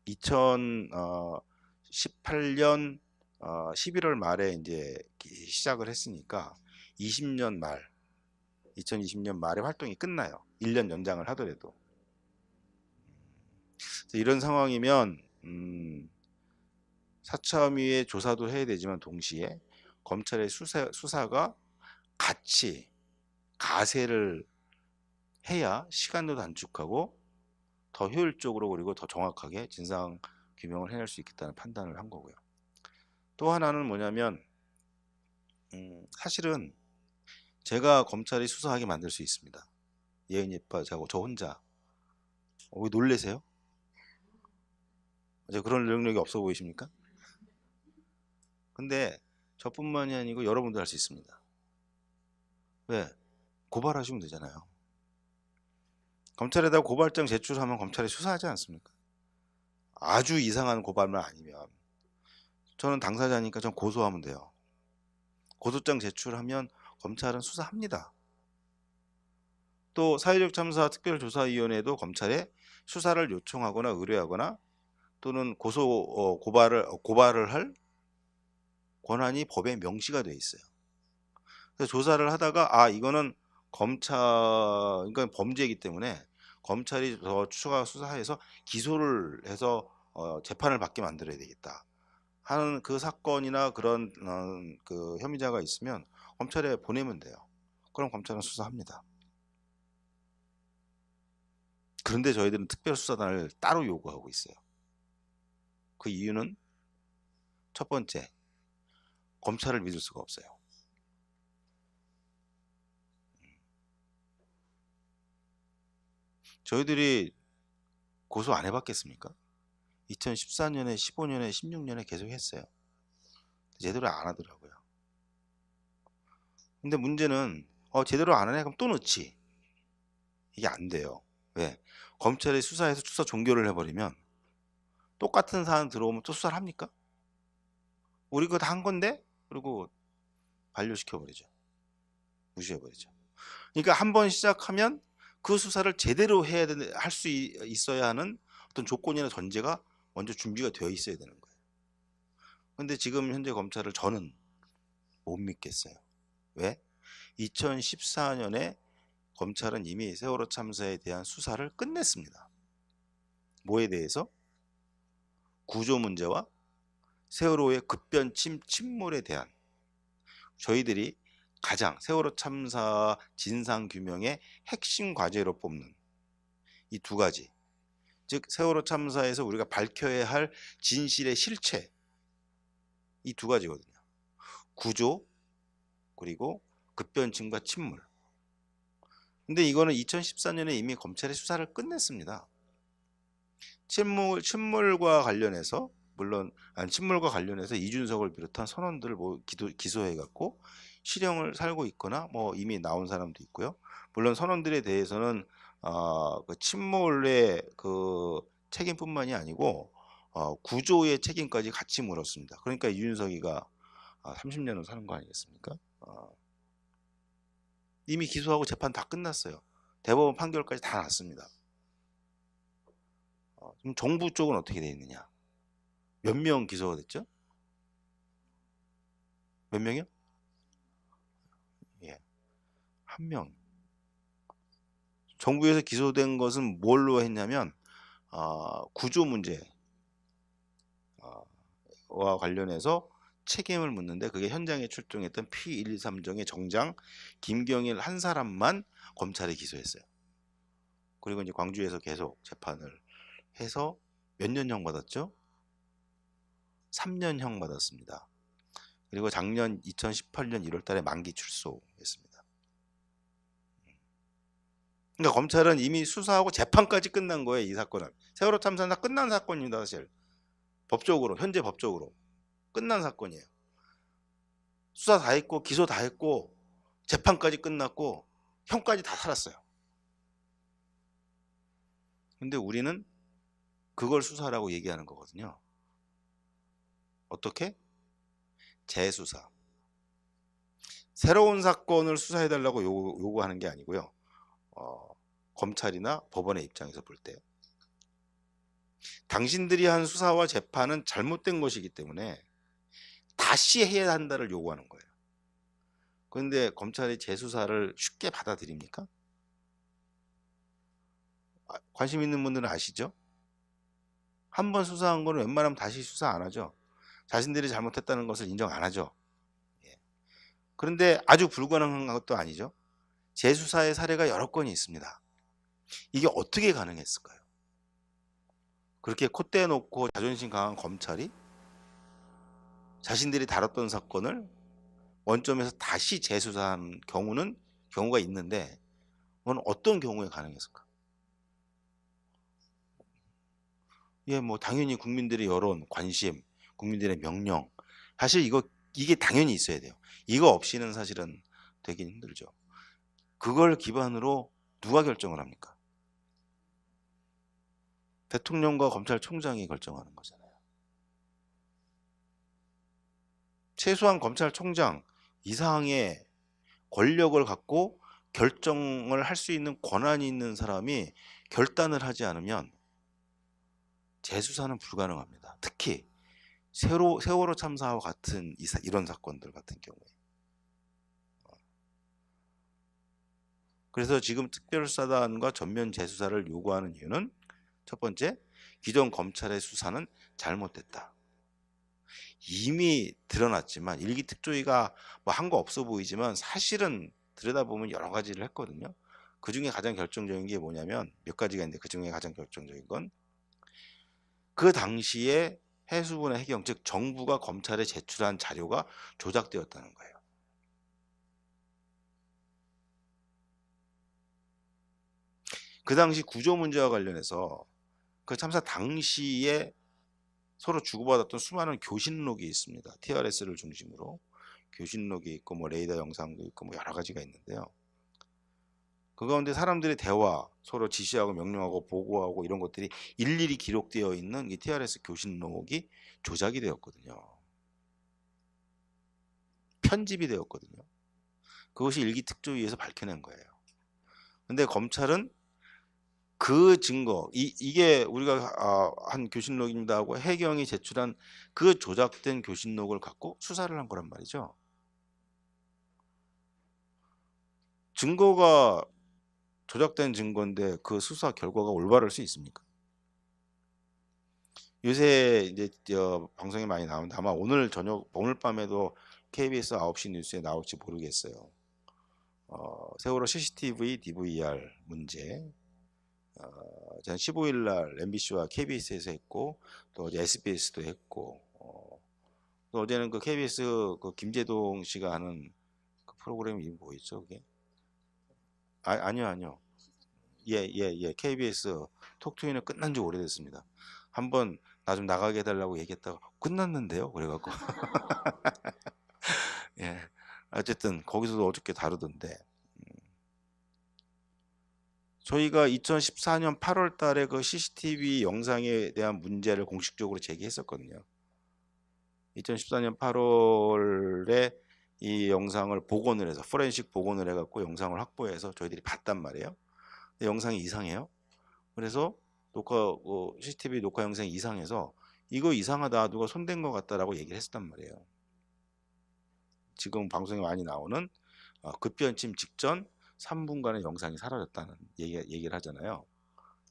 2018년 11월 말에 이제 시작을 했으니까 20년 2020년 말에 활동이 끝나요. 1년 연장을 하더라도. 이런 상황이면 사참위의 조사도 해야 되지만 동시에 검찰의 수사가 같이 가세를 해야 시간도 단축하고 더 효율적으로 그리고 더 정확하게 진상 규명을 해낼 수 있겠다는 판단을 한 거고요. 또 하나는 뭐냐면 사실은 제가 검찰이 수사하게 만들 수 있습니다. 예은이 오빠하고 저 혼자. 왜 놀래세요? 제가 그런 능력이 없어 보이십니까? 근데 저뿐만이 아니고 여러분도 할 수 있습니다. 왜? 고발하시면 되잖아요. 검찰에다 고발장 제출하면 검찰이 수사하지 않습니까? 아주 이상한 고발만 아니면 저는 당사자니까 전 고소하면 돼요. 고소장 제출하면 검찰은 수사합니다. 또 사회적 참사 특별조사위원회도 검찰에 수사를 요청하거나 의뢰하거나 또는 고발을 할 권한이 법에 명시가 돼 있어요. 그래서 조사를 하다가 이거는 그러니까 범죄이기 때문에 검찰이 더 추가 수사해서 기소를 해서 재판을 받게 만들어야 되겠다 하는 그 사건이나 그런 그 혐의자가 있으면 검찰에 보내면 돼요. 그럼 검찰은 수사합니다. 그런데 저희들은 특별수사단을 따로 요구하고 있어요. 그 이유는 첫 번째, 검찰을 믿을 수가 없어요. 저희들이 고소 안 해봤겠습니까? 2014년에, 15년에, 16년에 계속 했어요. 제대로 안 하더라고요. 근데 문제는 제대로 안 하네? 그럼 또 넣지. 이게 안 돼요. 왜? 검찰이 수사해서 수사 종결을 해버리면 똑같은 사안 들어오면 또 수사를 합니까? 우리 그거 다 한 건데? 그리고 반려시켜버리죠. 무시해버리죠. 그러니까 한 번 시작하면 그 수사를 제대로 할 수 있어야 하는 어떤 조건이나 전제가 먼저 준비가 되어 있어야 되는 거예요. 근데 지금 현재 검찰을 저는 못 믿겠어요. 왜? 2014년에 검찰은 이미 세월호 참사에 대한 수사를 끝냈습니다. 뭐에 대해서? 구조 문제와 세월호의 급변 침몰에 대한 저희들이 가장 세월호 참사 진상 규명의 핵심 과제로 뽑는 이 두 가지, 즉 세월호 참사에서 우리가 밝혀야 할 진실의 실체, 이 두 가지거든요. 구조 그리고 급변침과 침몰. 근데 이거는 2014년에 이미 검찰이 수사를 끝냈습니다. 침몰과 관련해서 침몰과 관련해서 이준석을 비롯한 선원들을 기소해 갖고 실형을 살고 있거나 이미 나온 사람도 있고요. 물론 선원들에 대해서는 그 침몰의 그 책임뿐만이 아니고 구조의 책임까지 같이 물었습니다. 그러니까 이준석이가 30년을 사는 거 아니겠습니까? 이미 기소하고 재판 다 끝났어요. 대법원 판결까지 다 났습니다. 그럼 정부 쪽은 어떻게 돼 있느냐? 몇 명 기소가 됐죠? 몇 명이요? 예, 한 명. 정부에서 기소된 것은 뭘로 했냐면 구조 문제와 관련해서 책임을 묻는데 그게 현장에 출동했던 P123정의 정장 김경일 한 사람만 검찰에 기소했어요. 그리고 이제 광주에서 계속 재판을 해서 몇 년형 받았죠? 3년형 받았습니다. 그리고 작년 2018년 1월 달에 만기 출소했습니다. 그러니까 검찰은 이미 수사하고 재판까지 끝난 거예요. 이 사건은. 세월호 참사는 다 끝난 사건입니다. 사실. 법적으로, 현재 법적으로 끝난 사건이에요. 수사 다 했고 기소 다 했고 재판까지 끝났고 형까지 다 살았어요. 근데 우리는 그걸 수사라고 얘기하는 거거든요. 어떻게? 재수사. 새로운 사건을 수사해달라고 요구하는 게 아니고요. 검찰이나 법원의 입장에서 볼 때 당신들이 한 수사와 재판은 잘못된 것이기 때문에 다시 해야 한다를 요구하는 거예요. 그런데 검찰이 재수사를 쉽게 받아들입니까? 관심 있는 분들은 아시죠? 한 번 수사한 거는 웬만하면 다시 수사 안 하죠. 자신들이 잘못했다는 것을 인정 안 하죠. 예. 그런데 아주 불가능한 것도 아니죠. 재수사의 사례가 여러 건이 있습니다. 이게 어떻게 가능했을까요? 그렇게 콧대 놓고 자존심 강한 검찰이 자신들이 다뤘던 사건을 원점에서 다시 재수사한 경우가 있는데 그건 어떤 경우에 가능했을까? 예, 당연히 국민들의 여론, 관심, 국민들의 명령. 사실 이게 당연히 있어야 돼요. 이거 없이는 사실은 되긴 힘들죠. 그걸 기반으로 누가 결정을 합니까? 대통령과 검찰총장이 결정하는 거잖아요. 최소한 검찰총장 이상의 권력을 갖고 결정을 할 수 있는 권한이 있는 사람이 결단을 하지 않으면 재수사는 불가능합니다. 특히 세월호 참사와 같은 이런 사건들 같은 경우에. 그래서 지금 특별수사단과 전면 재수사를 요구하는 이유는 첫 번째, 기존 검찰의 수사는 잘못됐다. 이미 드러났지만 일기 특조위가 뭐 한 거 없어 보이지만 사실은 들여다보면 여러 가지를 했거든요. 그 중에 가장 결정적인 게 뭐냐면 몇 가지가 있는데 그 중에 가장 결정적인 건 그 당시에 해수부나 해경 즉 정부가 검찰에 제출한 자료가 조작되었다는 거예요. 그 당시 구조 문제와 관련해서 그 참사 당시에 서로 주고받았던 수많은 교신록이 있습니다. TRS를 중심으로 교신록이 있고 뭐 레이더 영상도 있고 뭐 여러 가지가 있는데요. 그 가운데 사람들의 대화, 서로 지시하고 명령하고 보고하고 이런 것들이 일일이 기록되어 있는 이 TRS 교신록이 조작이 되었거든요. 편집이 되었거든요. 그것이 일기특조위에서 밝혀낸 거예요. 근데 검찰은 그 증거, 이게 우리가 한 교신록입니다 하고 해경이 제출한 그 조작된 교신록을 갖고 수사를 한 거란 말이죠. 증거가 조작된 증거인데 그 수사 결과가 올바를 수 있습니까? 요새 이제 방송에 많이 나오는데 아마 오늘 밤에도 KBS 9시 뉴스에 나올지 모르겠어요. 세월호 CCTV, DVR 문제. 지난 15일 날 MBC와 KBS에서 했고 또 어제 SBS도 했고 또 어제는 그 KBS 그 김재동 씨가 하는 그 프로그램이 이름이 뭐였죠 그게? 아니요. 예. KBS 톡투이는 끝난 지 오래됐습니다. 한번 나 좀 나가게 해달라고 얘기했다가 끝났는데요. 그래갖고 예. 어쨌든 거기서도 어저께 다루던데 저희가 2014년 8월 달에 그 CCTV 영상에 대한 문제를 공식적으로 제기했었거든요. 2014년 8월에 이 영상을 복원을 해서 포렌식 복원을 해갖고 영상을 확보해서 저희들이 봤단 말이에요. 근데 영상이 이상해요. 그래서 CCTV 녹화 영상이 이상해서 이거 이상하다 누가 손댄 것 같다라고 얘기를 했었단 말이에요. 지금 방송에 많이 나오는 급변침 직전 3분간의 영상이 사라졌다는 얘기를 하잖아요.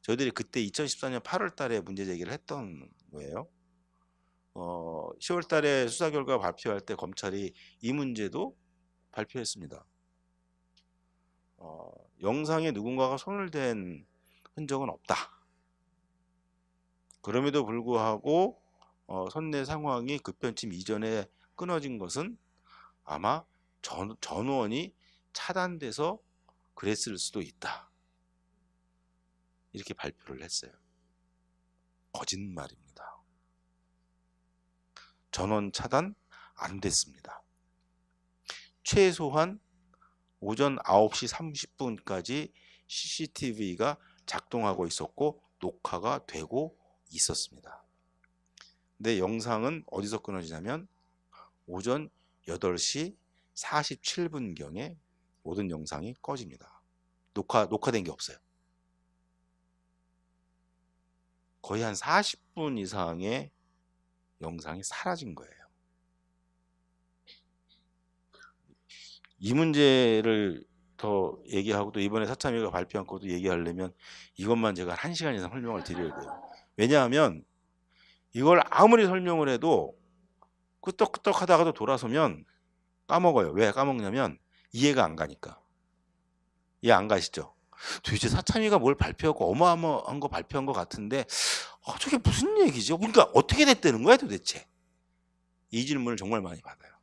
저희들이 그때 2014년 8월 달에 문제 제기를 했던 거예요. 10월 달에 수사 결과 발표할 때 검찰이 이 문제도 발표했습니다. 영상에 누군가가 손을 댄 흔적은 없다. 그럼에도 불구하고 선내 상황이 급변침 이전에 끊어진 것은 아마 전원이 차단돼서 그랬을 수도 있다. 이렇게 발표를 했어요. 거짓말입니다. 전원 차단 안 됐습니다. 최소한 오전 9시 30분까지 CCTV가 작동하고 있었고 녹화가 되고 있었습니다. 근데 영상은 어디서 끊어지냐면 오전 8시 47분경에 모든 영상이 꺼집니다. 녹화된 게 없어요. 거의 한 40분 이상의 영상이 사라진 거예요. 이 문제를 더 얘기하고 또 이번에 사참위가 발표한 것도 얘기하려면 이것만 제가 1시간 이상 설명을 드려야 돼요. 왜냐하면 이걸 아무리 설명을 해도 끄떡끄떡 하다가도 돌아서면 까먹어요. 왜 까먹냐면 이해가 안 가니까. 이해 안 가시죠? 도대체 사참위가 뭘 발표하고 어마어마한 거 발표한 것 같은데 저게 무슨 얘기죠? 그러니까 어떻게 됐다는 거야 도대체? 이 질문을 정말 많이 받아요.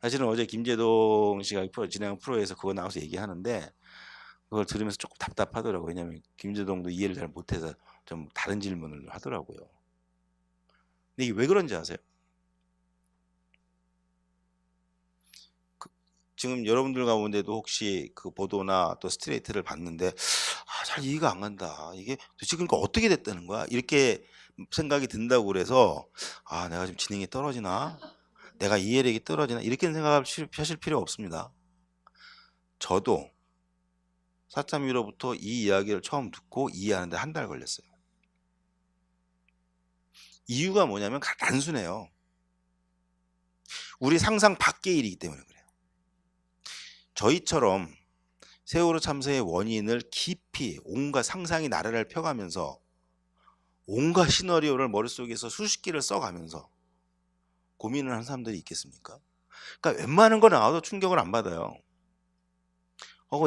사실은 어제 김재동 씨가 진행한 프로에서 그거 나와서 얘기하는데 그걸 들으면서 조금 답답하더라고요. 왜냐하면 김재동도 이해를 잘 못해서 좀 다른 질문을 하더라고요. 근데 이게 왜 그런지 아세요? 지금 여러분들 가운데도 혹시 그 보도나 또 스트레이트를 봤는데 잘 이해가 안 간다. 이게 도대체 그러니까 어떻게 됐다는 거야? 이렇게 생각이 든다고 그래서 내가 좀 지능이 떨어지나? 내가 이해력이 떨어지나? 이렇게 하실 필요 없습니다. 저도 사참위로부터 이 이야기를 처음 듣고 이해하는데 한 달 걸렸어요. 이유가 뭐냐면 단순해요. 우리 상상 밖의 일이기 때문에 그래요. 저희처럼 세월호 참사의 원인을 깊이 온갖 상상이 나래를 펴가면서 온갖 시나리오를 머릿속에서 수십 개를 써가면서 고민을 하는 사람들이 있겠습니까? 그러니까 웬만한 거 나와도 충격을 안 받아요.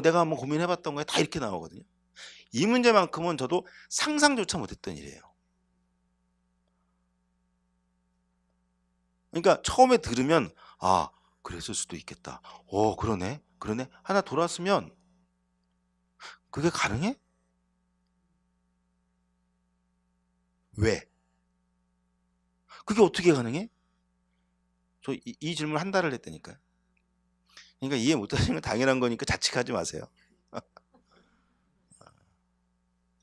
내가 한번 고민해봤던 거에 다 이렇게 나오거든요. 이 문제만큼은 저도 상상조차 못했던 일이에요. 그러니까 처음에 들으면 그랬을 수도 있겠다. 그러네 하나 돌았으면 그게 가능해? 왜? 그게 어떻게 가능해? 저 이 질문 한 달을 했다니까요. 그러니까 이해 못하시면 당연한 거니까 자책하지 마세요.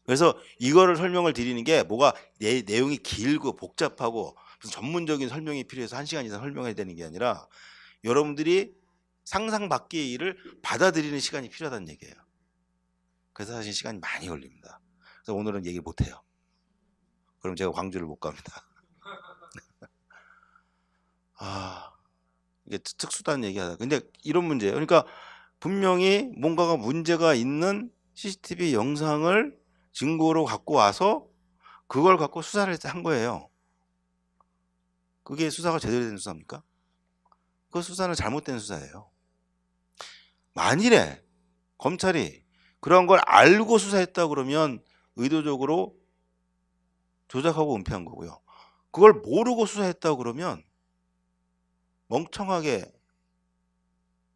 그래서 이거를 설명을 드리는 게 뭐가 내용이 길고 복잡하고 무슨 전문적인 설명이 필요해서 1시간 이상 설명해야 되는 게 아니라 여러분들이 상상 밖의 일을 받아들이는 시간이 필요하다는 얘기예요. 그래서 사실 시간이 많이 걸립니다. 그래서 오늘은 얘기를 못해요. 그럼 제가 광주를 못 갑니다. 이게 특수다는 얘기하다. 근데 이런 문제예요. 그러니까 분명히 뭔가가 문제가 있는 CCTV 영상을 증거로 갖고 와서 그걸 갖고 수사를 한 거예요. 그게 수사가 제대로 된 수사입니까? 그 수사는 잘못된 수사예요. 만일에 검찰이 그런 걸 알고 수사했다 그러면 의도적으로 조작하고 은폐한 거고요. 그걸 모르고 수사했다 그러면 멍청하게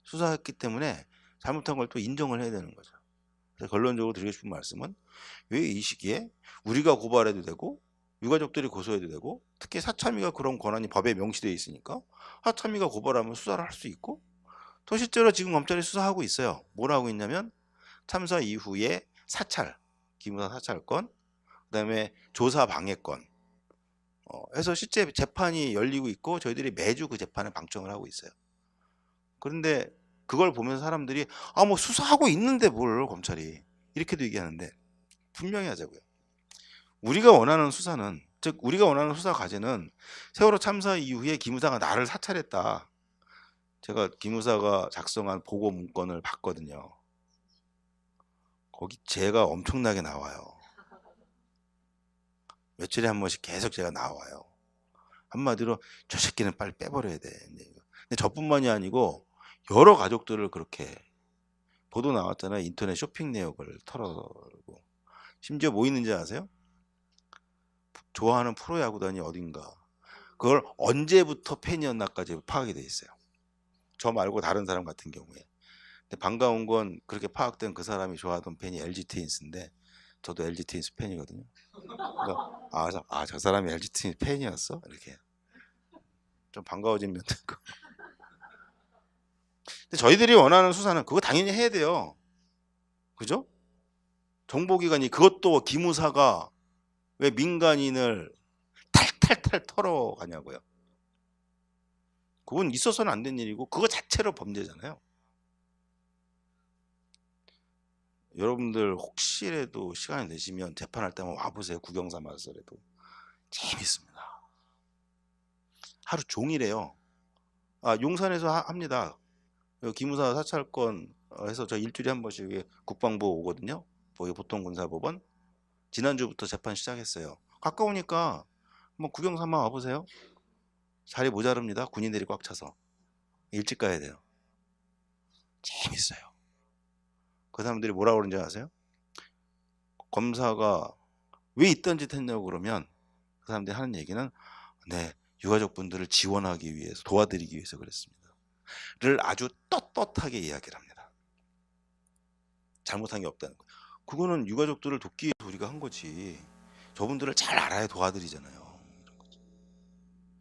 수사했기 때문에 잘못한 걸 또 인정을 해야 되는 거죠. 그래서 결론적으로 드리고 싶은 말씀은 왜 이 시기에 우리가 고발해도 되고 유가족들이 고소해도 되고 특히 사참위가 그런 권한이 법에 명시되어 있으니까 사참위가 고발하면 수사를 할 수 있고 또 실제로 지금 검찰이 수사하고 있어요. 뭘 하고 있냐면 참사 이후에 사찰, 기무사 사찰건, 그다음에 조사 방해건 해서 실제 재판이 열리고 있고 저희들이 매주 그 재판을 방청을 하고 있어요. 그런데 그걸 보면서 사람들이 뭐 수사하고 있는데 뭘 검찰이 이렇게도 얘기하는데 분명히 하자고요. 우리가 원하는 수사는 즉 우리가 원하는 수사 과제는 세월호 참사 이후에 기무사가 나를 사찰했다. 제가 기무사가 작성한 보고 문건을 봤거든요. 거기 죄가 엄청나게 나와요. 며칠에 한 번씩 계속 제가 나와요. 한마디로 저 새끼는 빨리 빼버려야 돼. 근데 저뿐만이 아니고 여러 가족들을 그렇게 보도 나왔잖아요. 인터넷 쇼핑 내역을 털어고 심지어 뭐 있는지 아세요? 좋아하는 프로야구단이 어딘가 그걸 언제부터 팬이었나까지 파악이 돼 있어요. 저 말고 다른 사람 같은 경우에. 근데 반가운 건 그렇게 파악된 그 사람이 좋아하던 팬이 LG 트윈스인데 저도 LG 트윈스 팬이거든요. 그러니까 저 사람이 LG 트윈스 팬이었어? 이렇게 좀 반가워진 면도 있고. 근데 저희들이 원하는 수사는 그거 당연히 해야 돼요. 그죠? 정보기관이 그것도 기무사가 왜 민간인을 탈탈탈 털어가냐고요. 그건 있어서는 안 된 일이고 그거 자체로 범죄잖아요. 여러분들 혹시라도 시간이 되시면 재판할 때만 와보세요. 구경 삼아서라도 재밌습니다. 하루 종일해요. 용산에서 합니다. 기무사 사찰건 해서 저 일주일에 한 번씩 국방부 오거든요. 거기 보통군사법원. 지난주부터 재판 시작했어요. 가까우니까 한번 구경 삼아 와보세요. 자리 모자릅니다. 군인들이 꽉 차서. 일찍 가야 돼요. 재밌어요. 그 사람들이 뭐라고 그러는지 아세요? 검사가 왜 이딴 짓 했냐고 그러면 그 사람들이 하는 얘기는 네, 유가족분들을 지원하기 위해서 도와드리기 위해서 그랬습니다. 를 아주 떳떳하게 이야기를 합니다. 잘못한 게 없다는 거. 그거는 유가족들을 돕기 위해서 우리가 한 거지. 저분들을 잘 알아야 도와드리잖아요.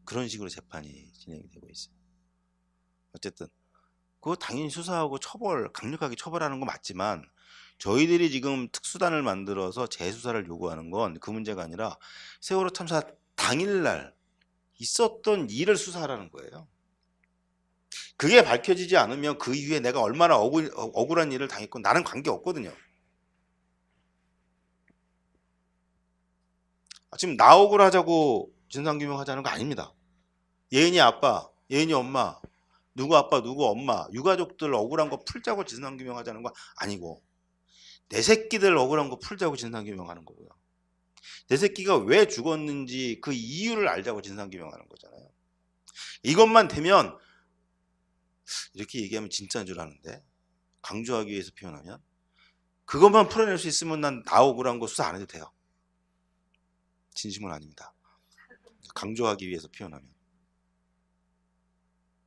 그런 식으로 재판이 진행이 되고 있어요. 어쨌든 그거 당연히 수사하고 강력하게 처벌하는 거 맞지만 저희들이 지금 특수단을 만들어서 재수사를 요구하는 건 그 문제가 아니라 세월호 참사 당일날 있었던 일을 수사하라는 거예요. 그게 밝혀지지 않으면 그 이후에 내가 얼마나 억울한 일을 당했고 나는 관계 없거든요. 지금 나 억울하자고 진상규명하자는 거 아닙니다. 예은이 아빠, 예은이 엄마, 누구 아빠, 누구 엄마, 유가족들 억울한 거 풀자고 진상규명하자는 거 아니고 내 새끼들 억울한 거 풀자고 진상규명하는 거고요. 내 새끼가 왜 죽었는지 그 이유를 알자고 진상규명하는 거잖아요. 이것만 되면 이렇게 얘기하면 진짜인 줄 아는데 강조하기 위해서 표현하면 그것만 풀어낼 수 있으면 난 나 억울한 거 수사 안 해도 돼요. 진심은 아닙니다. 강조하기 위해서 표현하면.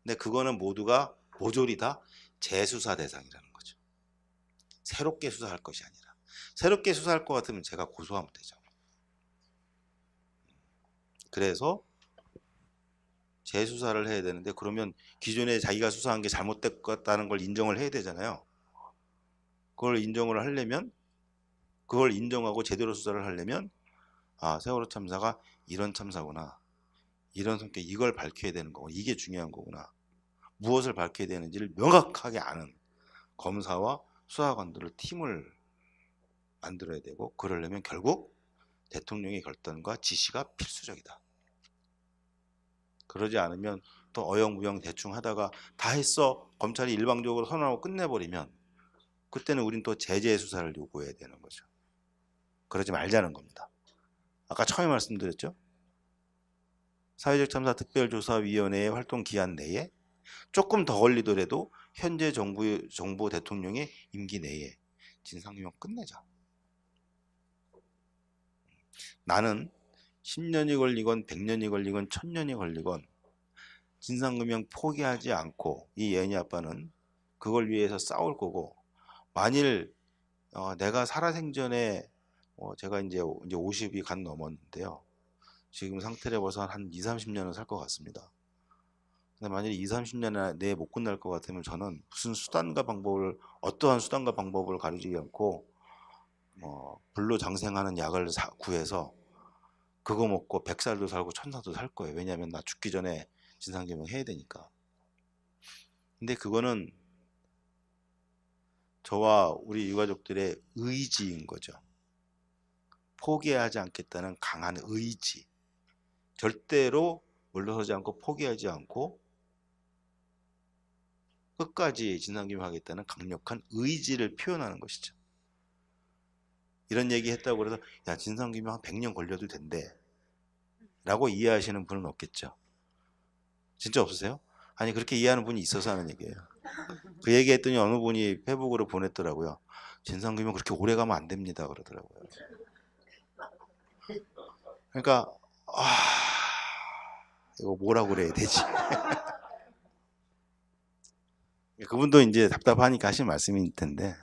근데 그거는 모두가 모조리 다 재수사 대상이라는 거죠. 새롭게 수사할 것이 아니라. 새롭게 수사할 것 같으면 제가 고소하면 되죠. 그래서 재수사를 해야 되는데 그러면 기존에 자기가 수사한 게 잘못됐다는 걸 인정을 해야 되잖아요. 그걸 인정을 하려면 그걸 인정하고 제대로 수사를 하려면 아 세월호 참사가 이런 참사구나. 이런 성격 이걸 밝혀야 되는 거고 이게 중요한 거구나. 무엇을 밝혀야 되는지를 명확하게 아는 검사와 수사관들을 팀을 만들어야 되고 그러려면 결국 대통령의 결단과 지시가 필수적이다. 그러지 않으면 또 어영부영 대충 하다가 다 했어 검찰이 일방적으로 선언하고 끝내버리면 그때는 우린 또 제재 수사를 요구해야 되는 거죠. 그러지 말자는 겁니다. 아까 처음에 말씀드렸죠. 사회적 참사 특별조사위원회의 활동 기한 내에 조금 더 걸리더라도 현재 정부 대통령의 임기 내에 진상규명 끝내자. 나는 10년이 걸리건 100년이 걸리건 1000년이 걸리건 진상규명 포기하지 않고 이 예은이 아빠는 그걸 위해서 싸울 거고 만일 내가 살아생전에 제가 이제 50이 간 넘었는데요. 지금 상태를 봐서 한 2, 30년은 살 것 같습니다. 근데 만약에 2, 30년 내에 못 끝날 것 같으면 저는 무슨 수단과 방법을 어떠한 수단과 방법을 가리지 않고 불로장생하는 약을 구해서 그거 먹고 100살도 살고 1000살도 살 거예요. 왜냐하면 나 죽기 전에 진상규명 해야 되니까. 근데 그거는 저와 우리 유가족들의 의지인 거죠. 포기하지 않겠다는 강한 의지. 절대로 물러서지 않고 포기하지 않고 끝까지 진상규명하겠다는 강력한 의지를 표현하는 것이죠. 이런 얘기 했다고 그래서 야 진상규명 한 100년 걸려도 된대 라고 이해하시는 분은 없겠죠. 진짜 없으세요? 아니 그렇게 이해하는 분이 있어서 하는 얘기예요. 그 얘기했더니 어느 분이 페북으로 보냈더라고요. 진상규명 그렇게 오래 가면 안 됩니다 그러더라고요. 그러니까 이거 뭐라고 그래야 되지? 그분도 이제 답답하니까 하신 말씀일 텐데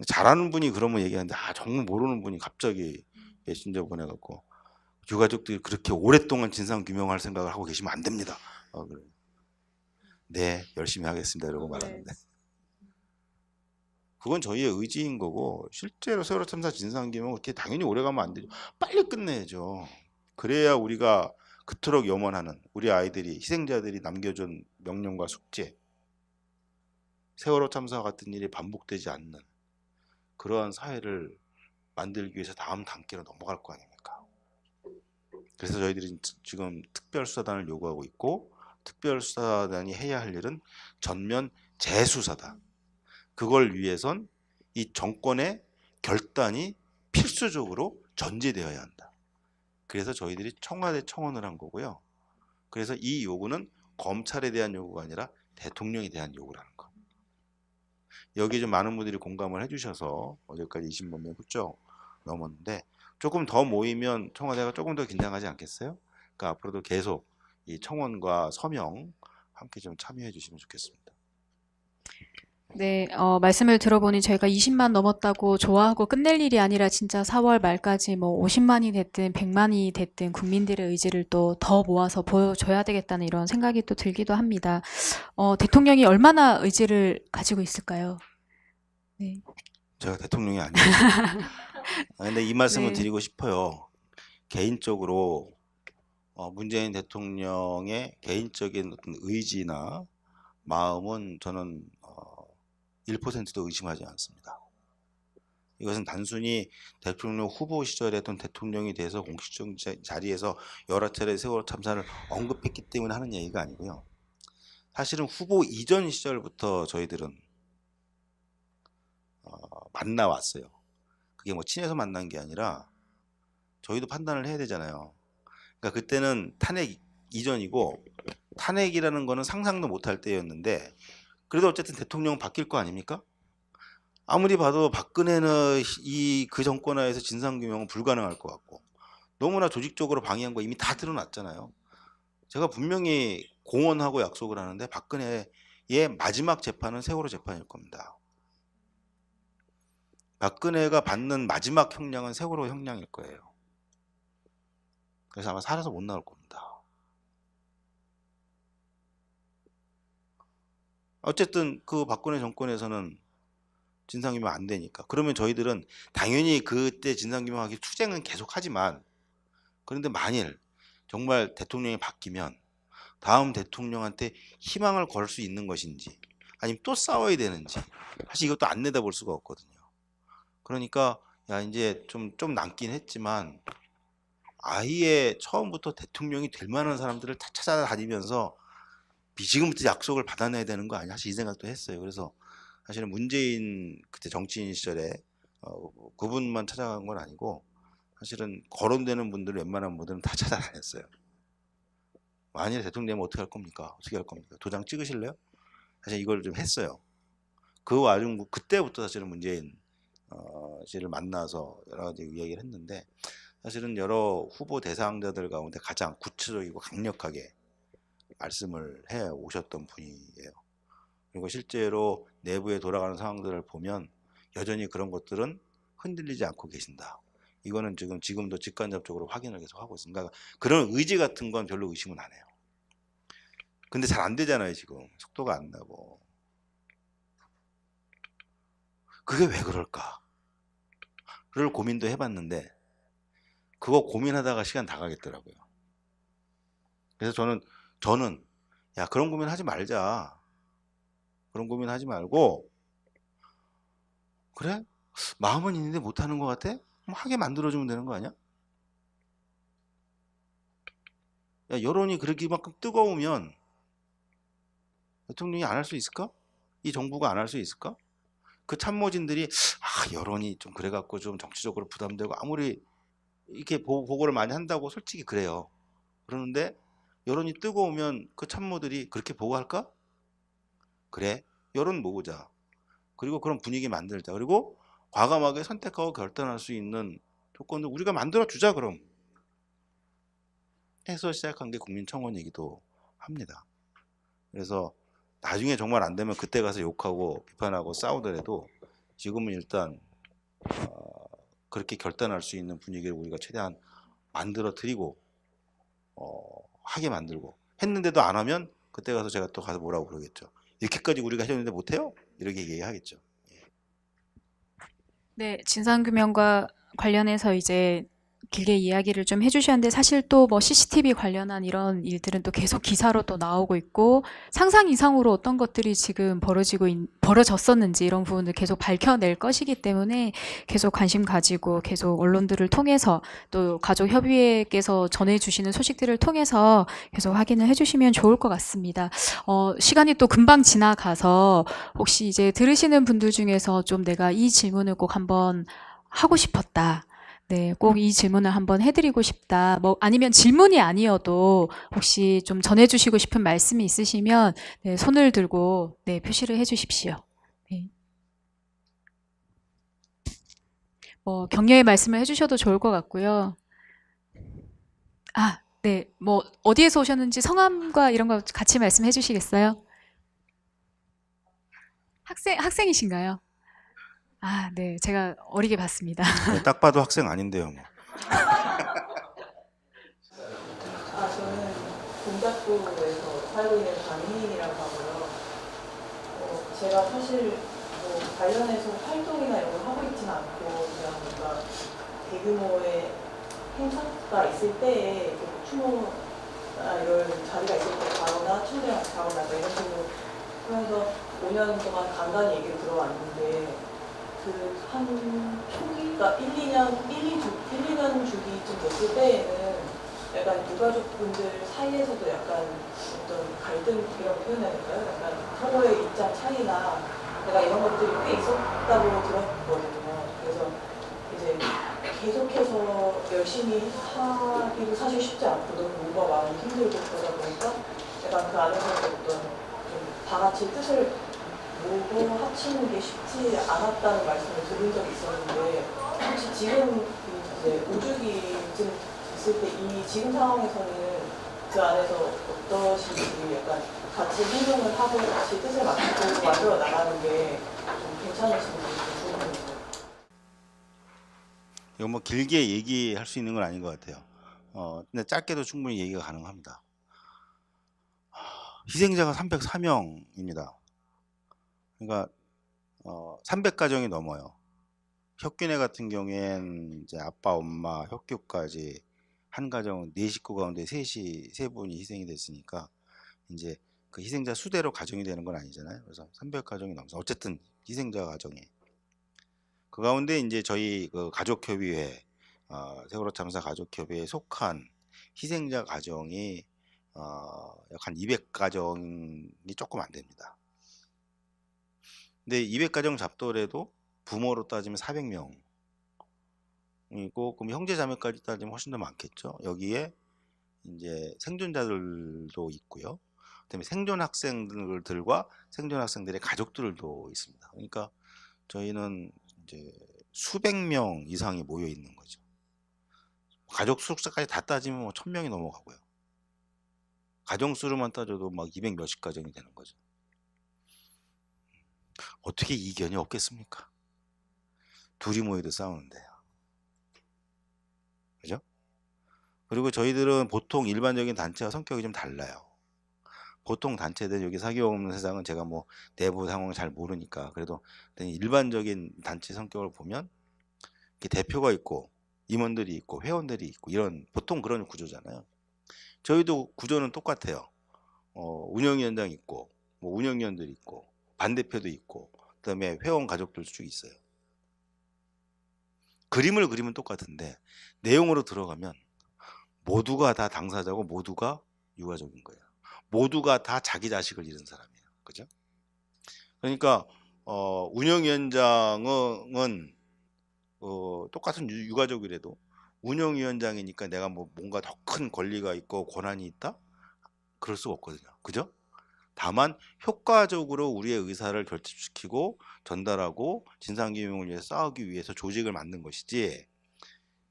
잘하는 분이 그러면 얘기하는데 정말 모르는 분이 갑자기 메신저 보내갖고 유가족들이 그렇게 오랫동안 진상규명할 생각을 하고 계시면 안 됩니다. 그래. 네 열심히 하겠습니다 이러고 말하는데 그건 저희의 의지인 거고 실제로 세월호 참사 진상규명 그렇게 당연히 오래 가면 안 되죠. 빨리 끝내야죠. 그래야 우리가 그토록 염원하는 우리 아이들이 희생자들이 남겨준 명령과 숙제 세월호 참사 같은 일이 반복되지 않는 그러한 사회를 만들기 위해서 다음 단계로 넘어갈 거 아닙니까? 그래서 저희들이 지금 특별수사단을 요구하고 있고 특별수사단이 해야 할 일은 전면 재수사다. 그걸 위해선 이 정권의 결단이 필수적으로 전제되어야 한다. 그래서 저희들이 청와대 청원을 한 거고요. 그래서 이 요구는 검찰에 대한 요구가 아니라 대통령에 대한 요구라는 거. 여기 좀 많은 분들이 공감을 해주셔서 어제까지 20만 명 훌쩍 넘었는데 조금 더 모이면 청와대가 조금 더 긴장하지 않겠어요? 그러니까 앞으로도 계속 이 청원과 서명 함께 좀 참여해 주시면 좋겠습니다. 네, 말씀을 들어보니 저희가 20만 넘었다고 좋아하고 끝낼 일이 아니라 진짜 4월 말까지 뭐 50만이 됐든 100만이 됐든 국민들의 의지를 또 더 모아서 보여줘야 되겠다는 이런 생각이 또 들기도 합니다. 대통령이 얼마나 의지를 가지고 있을까요? 네. 제가 대통령이 아니어서. 근데 이 말씀을 네. 드리고 싶어요. 개인적으로 문재인 대통령의 개인적인 어떤 의지나 마음은 저는 1%도 의심하지 않습니다. 이것은 단순히 대통령 후보 시절에 어떤 대통령이 돼서 공식적 자리에서 여러 차례 세월호 참사를 언급했기 때문에 하는 얘기가 아니고요. 사실은 후보 이전 시절부터 저희들은 만나왔어요. 그게 뭐 친해서 만난 게 아니라 저희도 판단을 해야 되잖아요. 그러니까 그때는 탄핵 이전이고 탄핵이라는 거는 상상도 못할 때였는데 그래도 어쨌든 대통령 바뀔 거 아닙니까? 아무리 봐도 박근혜는 그 정권 하에서 진상규명은 불가능할 것 같고 너무나 조직적으로 방해한 거 이미 다 드러났잖아요. 제가 분명히 공언하고 약속을 하는데 박근혜의 마지막 재판은 세월호 재판일 겁니다. 박근혜가 받는 마지막 형량은 세월호 형량일 거예요. 그래서 아마 살아서 못 나올 겁니다. 어쨌든 그 박근혜 정권에서는 진상규명 안 되니까. 그러면 저희들은 당연히 그때 진상규명하기 투쟁은 계속하지만 그런데 만일 정말 대통령이 바뀌면 다음 대통령한테 희망을 걸 수 있는 것인지 아니면 또 싸워야 되는지 사실 이것도 안 내다볼 수가 없거든요. 그러니까 야 이제 좀 남긴 했지만 아예 처음부터 대통령이 될 만한 사람들을 다 찾아다니면서 지금부터 약속을 받아내야 되는 거 아니야? 사실 이 생각도 했어요. 그래서 사실은 문재인 그때 정치인 시절에 그분만 찾아간 건 아니고 사실은 거론되는 분들 웬만한 분들은 다 찾아다녔어요. 만일 대통령 되면 어떻게 할 겁니까? 어떻게 할 겁니까? 도장 찍으실래요? 사실 이걸 좀 했어요. 그 와중 그때부터 사실은 문재인 씨를 만나서 여러 가지 이야기를 했는데 사실은 여러 후보 대상자들 가운데 가장 구체적이고 강력하게 말씀을 해 오셨던 분이에요. 그리고 실제로 내부에 돌아가는 상황들을 보면 여전히 그런 것들은 흔들리지 않고 계신다. 이거는 지금도 직간접적으로 확인을 계속 하고 있습니다. 그러니까 그런 의지 같은 건 별로 의심은 안 해요. 근데 잘 안 되잖아요, 지금. 속도가 안 나고. 그게 왜 그럴까? 를 고민도 해봤는데 그거 고민하다가 시간 다 가겠더라고요. 그래서 저는 야 그런 고민하지 말자. 그런 고민하지 말고 그래? 마음은 있는데 못하는 것 같아? 그럼 하게 만들어주면 되는 거 아니야? 야 여론이 그렇게만큼 뜨거우면 대통령이 안 할 수 있을까? 이 정부가 안 할 수 있을까? 그 참모진들이 여론이 좀 그래갖고 좀 정치적으로 부담되고 아무리 이렇게 보고를 많이 한다고 솔직히 그래요. 그러는데 여론이 뜨거우면 그 참모들이 그렇게 보고할까? 그래 여론 모으자. 그리고 그런 분위기 만들자. 그리고 과감하게 선택하고 결단할 수 있는 조건을 우리가 만들어 주자 그럼 해서 시작한 게 국민청원이기도 합니다. 그래서 나중에 정말 안 되면 그때 가서 욕하고 비판하고 싸우더라도 지금은 일단 그렇게 결단할 수 있는 분위기를 우리가 최대한 만들어 드리고 하게 만들고 했는데도 안 하면 그때 가서 제가 또 가서 뭐라고 그러겠죠. 이렇게까지 우리가 해줬는데 못해요? 이렇게 얘기하겠죠. 네, 진상규명과 관련해서 이제 길게 이야기를 좀 해주셨는데 사실 또 뭐 CCTV 관련한 이런 일들은 또 계속 기사로 또 나오고 있고 상상 이상으로 어떤 것들이 지금 벌어졌었는지 이런 부분을 계속 밝혀낼 것이기 때문에 계속 관심 가지고 계속 언론들을 통해서 또 가족협의회께서 전해주시는 소식들을 통해서 계속 확인을 해주시면 좋을 것 같습니다. 시간이 또 금방 지나가서 혹시 이제 들으시는 분들 중에서 좀 내가 이 질문을 꼭 한번 하고 싶었다. 네, 꼭 이 질문을 한번 해드리고 싶다. 뭐, 아니면 질문이 아니어도 혹시 좀 전해주시고 싶은 말씀이 있으시면, 네, 손을 들고, 네, 표시를 해주십시오. 네. 격려의 말씀을 해주셔도 좋을 것 같고요. 네, 뭐, 어디에서 오셨는지 성함과 이런 거 같이 말씀해 주시겠어요? 학생이신가요? 아, 네. 제가 어리게 봤습니다. 네, 딱 봐도 학생 아닌데요, 뭐. 저는 동작구에서 살고 있는 강희인이라고 하고요. 제가 사실 뭐 관련해서 활동이나 이런 걸 하고 있지는 않고 그냥 뭔가 대규모의 행사가 있을 때에 이렇게 추모나 이런 자리가 있을 때 가거나 친구들이랑 같이 가거나 뭐 이런 식으로 하면서 5년 동안 간간히 얘기를 들어왔는데 그 한 초기가 1, 2년 주기쯤 됐을 때에는 약간 유가족분들 사이에서도 약간 어떤 갈등이라고 표현해야 될까요? 약간 서로의 입장 차이나 내가 이런 것들이 꽤 있었다고 들었거든요. 그래서 이제 계속해서 열심히 하기도 사실 쉽지 않고 너무 몸과 마음이 힘들고 그러다 보니까 약간 그 안에서 어떤 좀 다 같이 뜻을 모두 합치는 게 쉽지 않았다는 말씀을 들은 적이 있었는데 혹시 지금 이제 5주기쯤 있을 때 이 지금 상황에서는 그 안에서 어떠신지 약간 같이 행동을 하고 같이 뜻을 맞추고 만들어 나가는 게 좀 괜찮으신지 좀 궁금해요. 이거 뭐 길게 얘기할 수 있는 건 아닌 것 같아요. 근데 짧게도 충분히 얘기가 가능합니다. 희생자가 304명입니다. 그러니까 300가정이 넘어요. 혁균회 같은 경우엔 이제 아빠, 엄마, 혁규까지 한 가정 네 식구 가운데 세 분이 희생이 됐으니까 이제 그 희생자 수대로 가정이 되는 건 아니잖아요. 그래서 300가정이 넘어서 어쨌든 희생자 가정이 그 가운데 이제 저희 그 가족협의회 세월호 참사 가족협의회에 속한 희생자 가정이 약 한 200가정이 조금 안 됩니다. 근데 200가정 잡더라도 부모로 따지면 400명이고 그럼 형제 자매까지 따지면 훨씬 더 많겠죠. 여기에 이제 생존자들도 있고요. 그다음에 생존 학생들과 생존 학생들의 가족들도 있습니다. 그러니까 저희는 이제 수백 명 이상이 모여 있는 거죠. 가족 수까지 다 따지면 뭐 1000명이 넘어가고요. 가정 수로만 따져도 막 200 몇십 가정이 되는 거죠. 어떻게 이견이 없겠습니까? 둘이 모여도 싸우는데요. 그죠? 그리고 저희들은 보통 일반적인 단체와 성격이 좀 달라요. 보통 단체들 여기 사교 없는 세상은 제가 뭐 내부 상황을 잘 모르니까 그래도 일반적인 단체 성격을 보면 이렇게 대표가 있고 임원들이 있고 회원들이 있고 이런 보통 그런 구조잖아요. 저희도 구조는 똑같아요. 운영위원장 있고 뭐 운영위원들 있고 반대표도 있고 그다음에 회원 가족들도 쭉 있어요. 그림을 그리면 똑같은데 내용으로 들어가면 모두가 다 당사자고 모두가 유가족인 거예요. 모두가 다 자기 자식을 잃은 사람이에요. 그죠? 그러니까 운영위원장은 똑같은 유가족이라도 운영위원장이니까 내가 뭐 뭔가 더 큰 권리가 있고 권한이 있다? 그럴 수가 없거든요. 그죠? 다만 효과적으로 우리의 의사를 결집시키고 전달하고 진상규명을 위해서 싸우기 위해서 조직을 만든 것이지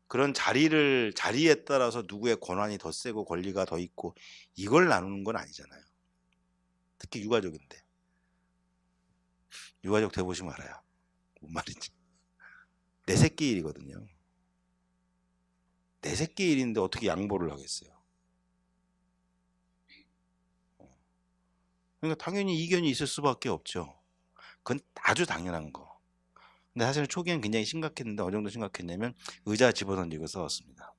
그런 자리에 따라서 누구의 권한이 더 세고 권리가 더 있고 이걸 나누는 건 아니잖아요. 특히 유가족인데 유가족 돼보시면 알아요. 뭔 말인지. 내 새끼 일이거든요. 내 새끼 일인데 어떻게 양보를 하겠어요. 그러니까 당연히 이견이 있을 수밖에 없죠. 그건 아주 당연한 거. 근데 사실 초기엔 굉장히 심각했는데 어느 정도 심각했냐면 의자 집어던지고 싸웠습니다.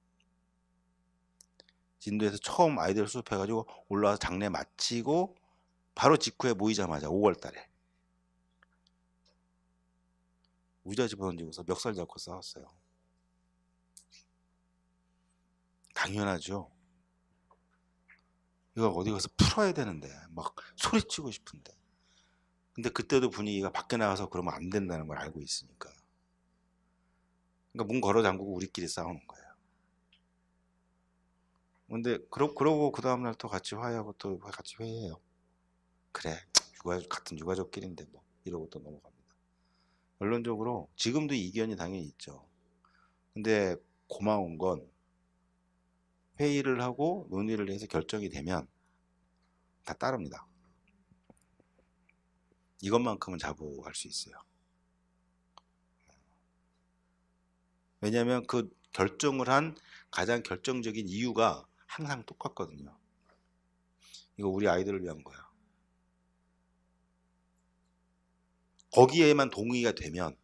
진도에서 처음 아이들 수습해가지고 올라와서 장례 마치고 바로 직후에 모이자마자 5월 달에 의자 집어던지고서 멱살 잡고 싸웠어요. 당연하죠. 이거 어디 가서 풀어야 되는데 막 소리치고 싶은데 근데 그때도 분위기가 밖에 나가서 그러면 안 된다는 걸 알고 있으니까 그러니까 문 걸어 잠그고 우리끼리 싸우는 거예요. 근데 그러고 그 다음날 또 같이 화해하고 또 같이 회의해요. 그래 같은 유가족끼리인데 뭐 이러고 또 넘어갑니다. 결론적으로 지금도 이견이 당연히 있죠. 근데 고마운 건 회의를 하고 논의를 해서 결정이 되면 다 따릅니다. 이것만큼은 자부할 수 있어요. 왜냐하면 그 결정을 한 가장 결정적인 이유가 항상 똑같거든요. 이거 우리 아이들을 위한 거야. 거기에만 동의가 되면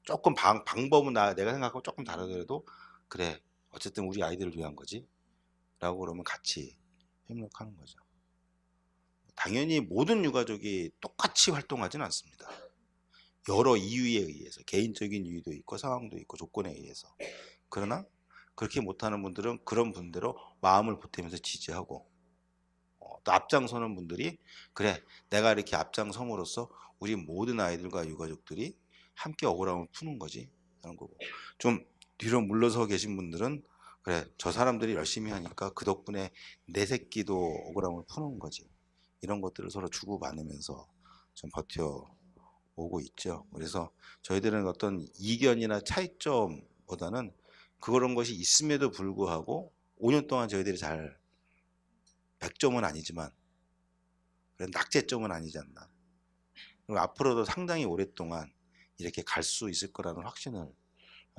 조금 방법은 내가 생각하고 조금 다르더라도 그래 어쨌든 우리 아이들을 위한 거지 라고 그러면 같이 협력하는 거죠. 당연히 모든 유가족이 똑같이 활동하지는 않습니다. 여러 이유에 의해서 개인적인 이유도 있고 상황도 있고 조건에 의해서. 그러나 그렇게 못하는 분들은 그런 분대로 마음을 보태면서 지지하고 또 앞장서는 분들이 그래 내가 이렇게 앞장섬으로써 우리 모든 아이들과 유가족들이 함께 억울함을 푸는 거지 하는 거고, 좀 뒤로 물러서 계신 분들은 그래 저 사람들이 열심히 하니까 그 덕분에 내 새끼도 억울함을 푸는 거지, 이런 것들을 서로 주고받으면서 좀 버텨오고 있죠. 그래서 저희들은 어떤 이견이나 차이점보다는 그런 것이 있음에도 불구하고 5년 동안 저희들이 잘 100점은 아니지만 그런 낙제점은 아니지 않나. 그리고 앞으로도 상당히 오랫동안 이렇게 갈 수 있을 거라는 확신을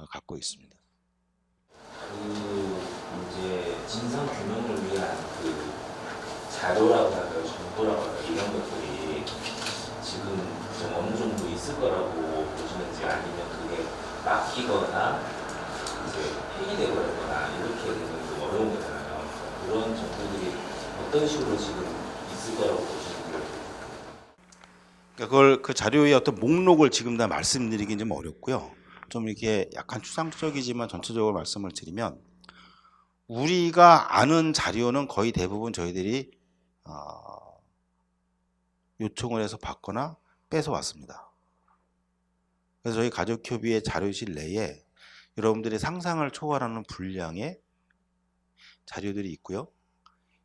갖고 있습니다. 그 이제 진상 규명을 위한 그 자료라고 할까요, 정보라고 할까요, 이런 것들이 지금 좀 어느 정도 있을 거라고 보시는지, 아니면 그게 막히거나 이제 폐기되거나 이렇게 되면 좀 어려운 거잖아요. 그런 정보들이 어떤 식으로 지금 있을 거라고 보시는지. 그걸 그 자료의 어떤 목록을 지금 다 말씀드리긴 좀 어렵고요. 좀 이렇게 약간 추상적이지만 전체적으로 말씀을 드리면 우리가 아는 자료는 거의 대부분 저희들이 요청을 해서 받거나 뺏어왔습니다. 그래서 저희 가족협의회 자료실 내에 여러분들이 상상을 초월하는 분량의 자료들이 있고요.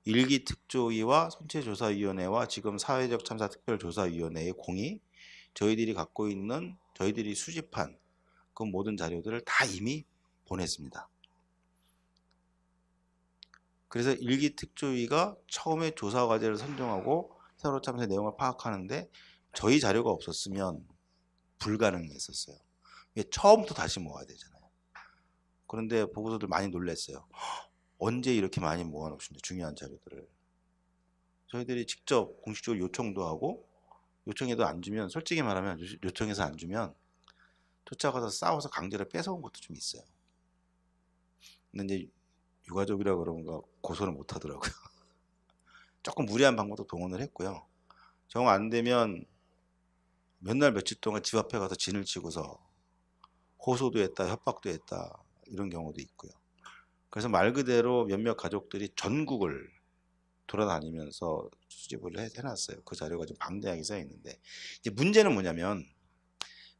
일기특조위와 선체조사위원회와 지금 사회적 참사 특별조사위원회의 공이 저희들이 갖고 있는, 저희들이 수집한 그 모든 자료들을 다 이미 보냈습니다. 그래서 일기특조위가 처음에 조사 과제를 선정하고 세월호 참사 내용을 파악하는데 저희 자료가 없었으면 불가능했었어요. 이게 처음부터 다시 모아야 되잖아요. 그런데 보고서들 많이 놀랐어요. 언제 이렇게 많이 모아놓으신데 중요한 자료들을. 저희들이 직접 공식적으로 요청도 하고, 요청해도 안 주면, 솔직히 말하면 요청해서 안 주면 쫓아가서 싸워서 강제로 뺏어온 것도 좀 있어요. 근데 이제 유가족이라 그런가 고소를 못 하더라고요. 조금 무리한 방법도 동원을 했고요. 정 안 되면 몇 날 며칠 동안 집 앞에 가서 진을 치고서 호소도 했다, 협박도 했다, 이런 경우도 있고요. 그래서 말 그대로 몇몇 가족들이 전국을 돌아다니면서 수집을 해놨어요. 그 자료가 좀 방대하게 쌓여 있는데, 이제 문제는 뭐냐면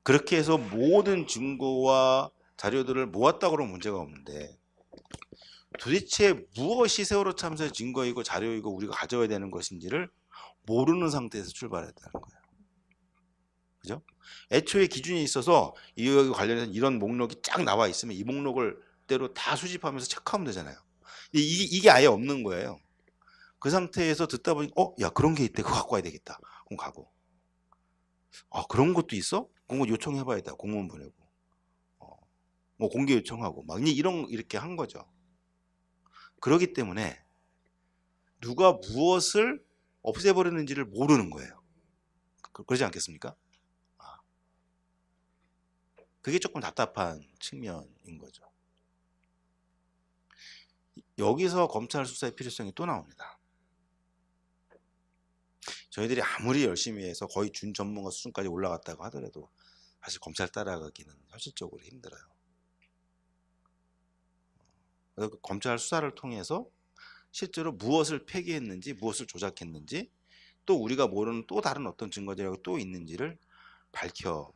그렇게 해서 모든 증거와 자료들을 모았다고 그러면 문제가 없는데 도대체 무엇이 세월호 참사의 증거이고 자료이고 우리가 가져야 되는 것인지를 모르는 상태에서 출발했다는 거예요. 그죠? 애초에 기준이 있어서 이와 관련해서 이런 목록이 쫙 나와 있으면 이 목록을 대로 다 수집하면서 체크하면 되잖아요. 이게 아예 없는 거예요. 그 상태에서 듣다 보니 야 그런 게 있대, 그거 갖고 와야 되겠다. 그럼 가고, 그런 것도 있어? 그런 거 요청해봐야 돼. 공문 보내고 뭐 공개 요청하고 막 이렇게 한 거죠. 그렇기 때문에 누가 무엇을 없애버렸는지를 모르는 거예요. 그러지 않겠습니까? 그게 조금 답답한 측면인 거죠. 여기서 검찰 수사의 필요성이 또 나옵니다. 저희들이 아무리 열심히 해서 거의 준 전문가 수준까지 올라갔다고 하더라도 사실 검찰 따라가기는 현실적으로 힘들어요. 그래서 검찰 수사를 통해서 실제로 무엇을 폐기했는지, 무엇을 조작했는지, 또 우리가 모르는 또 다른 어떤 증거들이 또 있는지를 밝혀내야죠.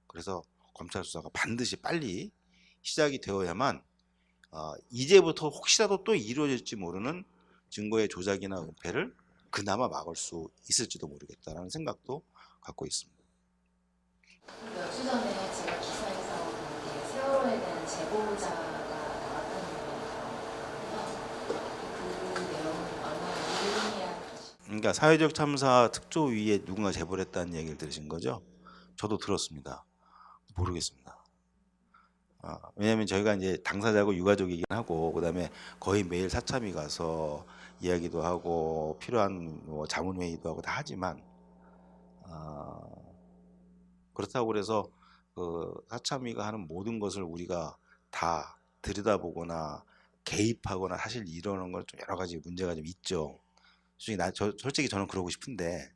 그래서 검찰 수사가 반드시 빨리 시작이 되어야만 이제부터 혹시라도 또 이루어질지 모르는 증거의 조작이나 은폐를 그나마 막을 수 있을지도 모르겠다라는 생각도 갖고 있습니다. 몇 주 전에 제가 기사에서 본 게 세월호에 대한 제보자가 나왔다는 거예요. 그 내용은 얼마나 유의미한 것인지. 그러니까 사회적 참사 특조위에 누군가 제보를 했다는 얘기를 들으신 거죠? 저도 들었습니다. 모르겠습니다. 왜냐하면 저희가 이제 당사자고 유가족이긴 하고 그다음에 거의 매일 사참위 가서 이야기도 하고 필요한 뭐 자문회의도 하고 다 하지만 그렇다고 그래서 그 사참위가 하는 모든 것을 우리가 다 들여다보거나 개입하거나 사실 이러는 건 좀 여러 가지 문제가 좀 있죠. 솔직히 저는 그러고 싶은데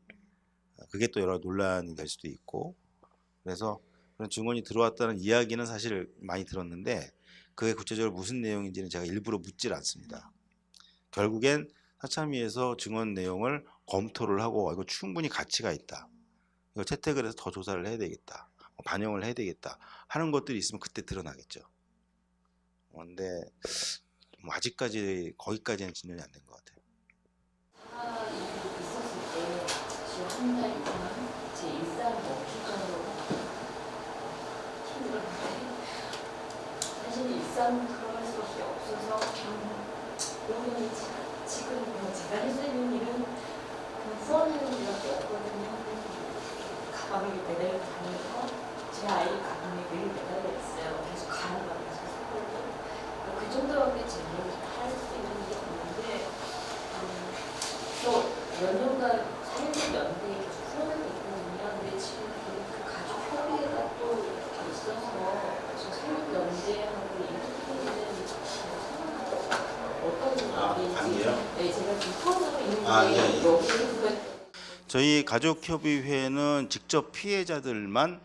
그게 또 여러 논란이 될 수도 있고 그래서 그런 증언이 들어왔다는 이야기는 사실 많이 들었는데 그게 구체적으로 무슨 내용인지는 제가 일부러 묻질 않습니다. 결국엔 사참위에서 증언 내용을 검토를 하고 이거 충분히 가치가 있다. 이걸 채택을 해서 더 조사를 해야 되겠다. 반영을 해야 되겠다. 하는 것들이 있으면 그때 드러나겠죠. 근데 뭐 아직까지 거기까지는 진전이 안 된 것 같아요. 일이 있었을 때 지금 한 달 이상 제 일상이 멈출 정도로 힘들었는데 사실 일상 들어갈 수밖에 없어서 그러면 지금 뭐 제가 할 수 있는 일은 그냥 써내는 일밖에 없거든요. 가방에 매달려 다니면서 제 아이 가방에 늘 매달려 있어요. 계속 가라가면서 샀거든요. 그 정도밖에 제가 할 수 있는 게 없는데 또 몇 년간 삶의 연대에 계속 풀어내고 있거든요. 근데 지금 그 가족 협의회가 또 이렇게 있어서 지금 삶의 연대하고 인터뷰는 어떤 생각인지 네, 제가 지금 처음으로 있는데 여기에 그거 저희 가족협의회는 직접 피해자들만